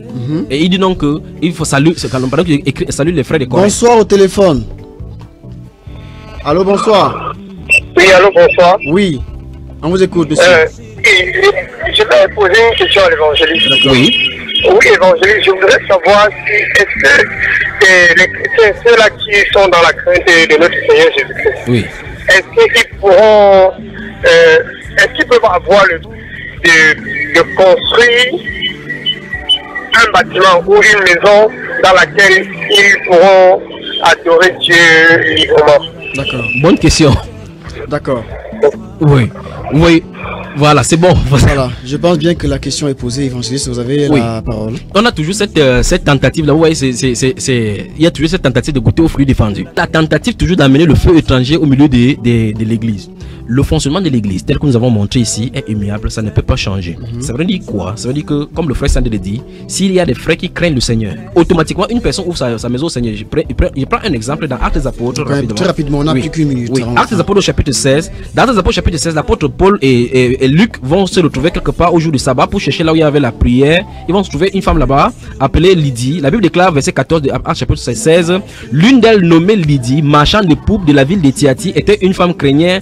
[SPEAKER 3] Et il dit donc qu'il faut saluer, c'est quand on parle qu'il salue les frères de Corinthe.
[SPEAKER 2] Bonsoir au téléphone. Allô, bonsoir.
[SPEAKER 6] Oui, allô, bonsoir.
[SPEAKER 2] Oui, on vous écoute, monsieur.
[SPEAKER 6] Je vais poser une question à l'évangéliste.
[SPEAKER 3] Oui.
[SPEAKER 6] Oui, évangéliste, je voudrais savoir si est-ce que les chrétiens, ceux-là qui sont dans la crainte de notre Seigneur Jésus-Christ, est-ce qu'ils peuvent avoir le de construire un bâtiment ou une maison dans laquelle ils pourront adorer Dieu librement?
[SPEAKER 3] D'accord. Bonne question.
[SPEAKER 2] D'accord.
[SPEAKER 3] Oui. Oui. Voilà, c'est bon.
[SPEAKER 2] Voilà, je pense bien que la question est posée, évangéliste, vous avez la parole.
[SPEAKER 3] On a toujours cette tentative là, vous voyez, il y a toujours cette tentative de goûter aux fruits défendus. La tentative toujours d'amener le feu étranger au milieu de l'église. Le fonctionnement de l'église, tel que nous avons montré ici, est immuable, ça ne peut pas changer. Ça veut dire quoi? Ça veut dire que, comme le frère Sandé le dit, s'il y a des frères qui craignent le Seigneur, automatiquement une personne ouvre sa maison au Seigneur. Je prends un exemple dans Actes des Apôtres.
[SPEAKER 2] Très rapidement, on n'a plus qu'une minute.
[SPEAKER 3] Oui. Actes des Apôtres chapitre 16. Dans Actes des Apôtres chapitre 16, l'apôtre Paul et Luc vont se retrouver quelque part au jour du sabbat pour chercher là où il y avait la prière. Ils vont se trouver une femme là-bas appelée Lydie. La Bible déclare, verset 14 de Actes chapitre 16, l'une d'elles nommée Lydie, marchand de poupe de la ville de Thyatire, était une femme craignant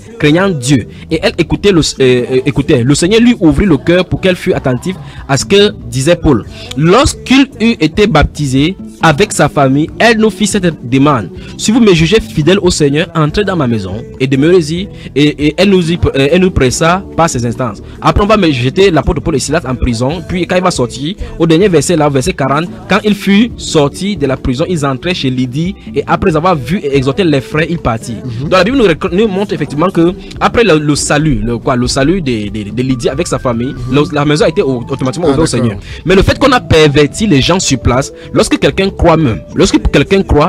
[SPEAKER 3] Dieu. Et elle écoutait le Seigneur lui ouvrit le cœur pour qu'elle fût attentive à ce que disait Paul. Lorsqu'il eut été baptisé, avec sa famille, elle nous fit cette demande. Si vous me jugez fidèle au Seigneur, entrez dans ma maison et demeurez-y. Et elle nous pressa par ses instances. Après, on va me jeter l'apôtre Paul et Silas en prison. Puis, quand il va sortir, au dernier verset, là, verset 40, quand il fut sorti de la prison, ils entraient chez Lydie. Et après avoir vu et exhorté les frères, ils partirent. Donc, la Bible nous montre effectivement que après le salut, le salut de Lydie avec sa famille, la maison a été automatiquement ouverte au Seigneur. Mais le fait qu'on a perverti les gens sur place, lorsque quelqu'un croit,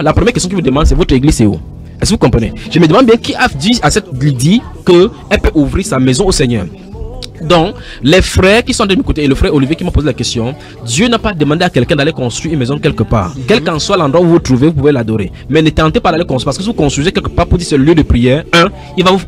[SPEAKER 3] la première question qu'il vous demande, c'est votre église, c'est où? Est-ce que vous comprenez? Je me demande bien qui a dit à cette Lydie qu'elle peut ouvrir sa maison au Seigneur. Donc, les frères qui sont de mon côté et le frère Olivier qui m'a posé la question, Dieu n'a pas demandé à quelqu'un d'aller construire une maison quelque part. Quel qu'en soit l'endroit où vous vous trouvez, vous pouvez l'adorer. Mais ne tentez pas d'aller construire, parce que si vous construisez quelque part pour dire c'est le lieu de prière,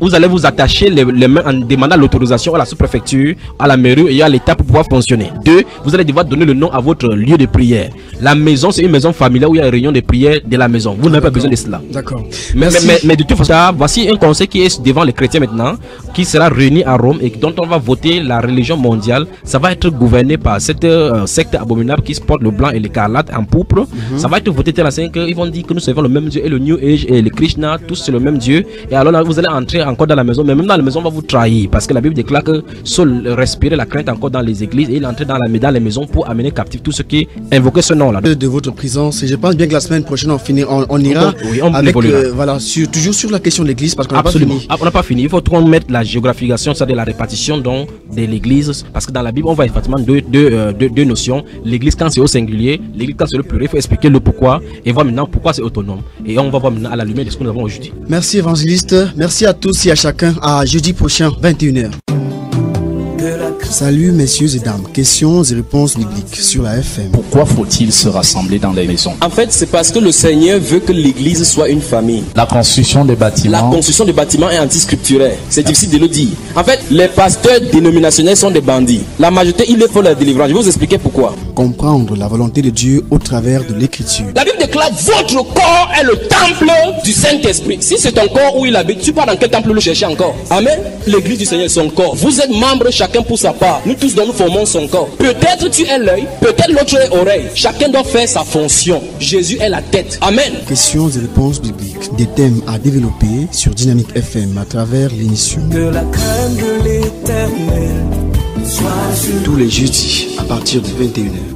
[SPEAKER 3] vous allez vous attacher les mains en demandant l'autorisation à la sous-préfecture, à la mairie et à l'État pour pouvoir fonctionner. 2, vous allez devoir donner le nom à votre lieu de prière. La maison, c'est une maison familiale où il y a une réunion de prière de la maison. Vous n'avez pas besoin de cela. D'accord. Mais de toute façon, voici un conseil qui est devant les chrétiens maintenant, qui sera réuni à Rome et dont on va voter la religion mondiale. Ça va être gouverné par cette secte abominable qui se porte le blanc et l'écarlate en pourpre. Ça va être voté tel instant qu'ils vont dire que nous servons le même Dieu et le New Age et le Krishna, tous c'est le même Dieu. Et alors là, vous allez entrer encore dans la maison, mais même dans la maison, on va vous trahir parce que la Bible déclare que seul respirer la crainte encore dans les églises et il entrait dans les maisons pour amener captif tout ce qui invoquait ce nom-là.
[SPEAKER 2] De votre présence, et je pense bien que la semaine prochaine, on ira avec, voilà, toujours sur la question de l'église parce qu'on n'a pas fini.
[SPEAKER 3] On n'a pas fini. Il faut qu'on mette la géographication, c'est-à-dire la répartition donc de l'église, parce que dans la Bible on voit effectivement deux notions. L'église quand c'est au singulier, l'église quand c'est le pluriel. Il faut expliquer le pourquoi et voir maintenant pourquoi c'est autonome, et on va voir maintenant à la lumière de ce que nous avons aujourd'hui.
[SPEAKER 2] Merci évangéliste, merci à tous et à chacun. À jeudi prochain 21h. Salut messieurs et dames, questions et réponses bibliques sur la FM.
[SPEAKER 7] Pourquoi faut-il se rassembler dans les maisons?
[SPEAKER 4] En fait, c'est parce que le Seigneur veut que l'église soit une famille.
[SPEAKER 7] La construction des bâtiments.
[SPEAKER 4] La construction des bâtiments est antiscripturaire. C'est difficile de le dire. En fait, les pasteurs dénominationnels sont des bandits. La majorité, il faut la délivrance. Je vais vous expliquer pourquoi.
[SPEAKER 2] Comprendre la volonté de Dieu au travers de l'écriture.
[SPEAKER 4] La Bible déclare: votre corps est le temple du Saint-Esprit. Si c'est ton corps où il habite, tu pars dans quel temple le chercher encore? Amen. L'église du Seigneur est son corps. Vous êtes membres chacun pour sa part. Nous tous dont nous formons son corps. Peut-être tu es l'œil, peut-être l'autre est l'oreille. Chacun doit faire sa fonction. Jésus est la tête. Amen.
[SPEAKER 2] Questions et réponses bibliques. Des thèmes à développer sur Dynamique FM à travers l'émission.
[SPEAKER 1] Que la crainte de l'Éternel soit sur
[SPEAKER 2] tous les jeudis à partir de 21h.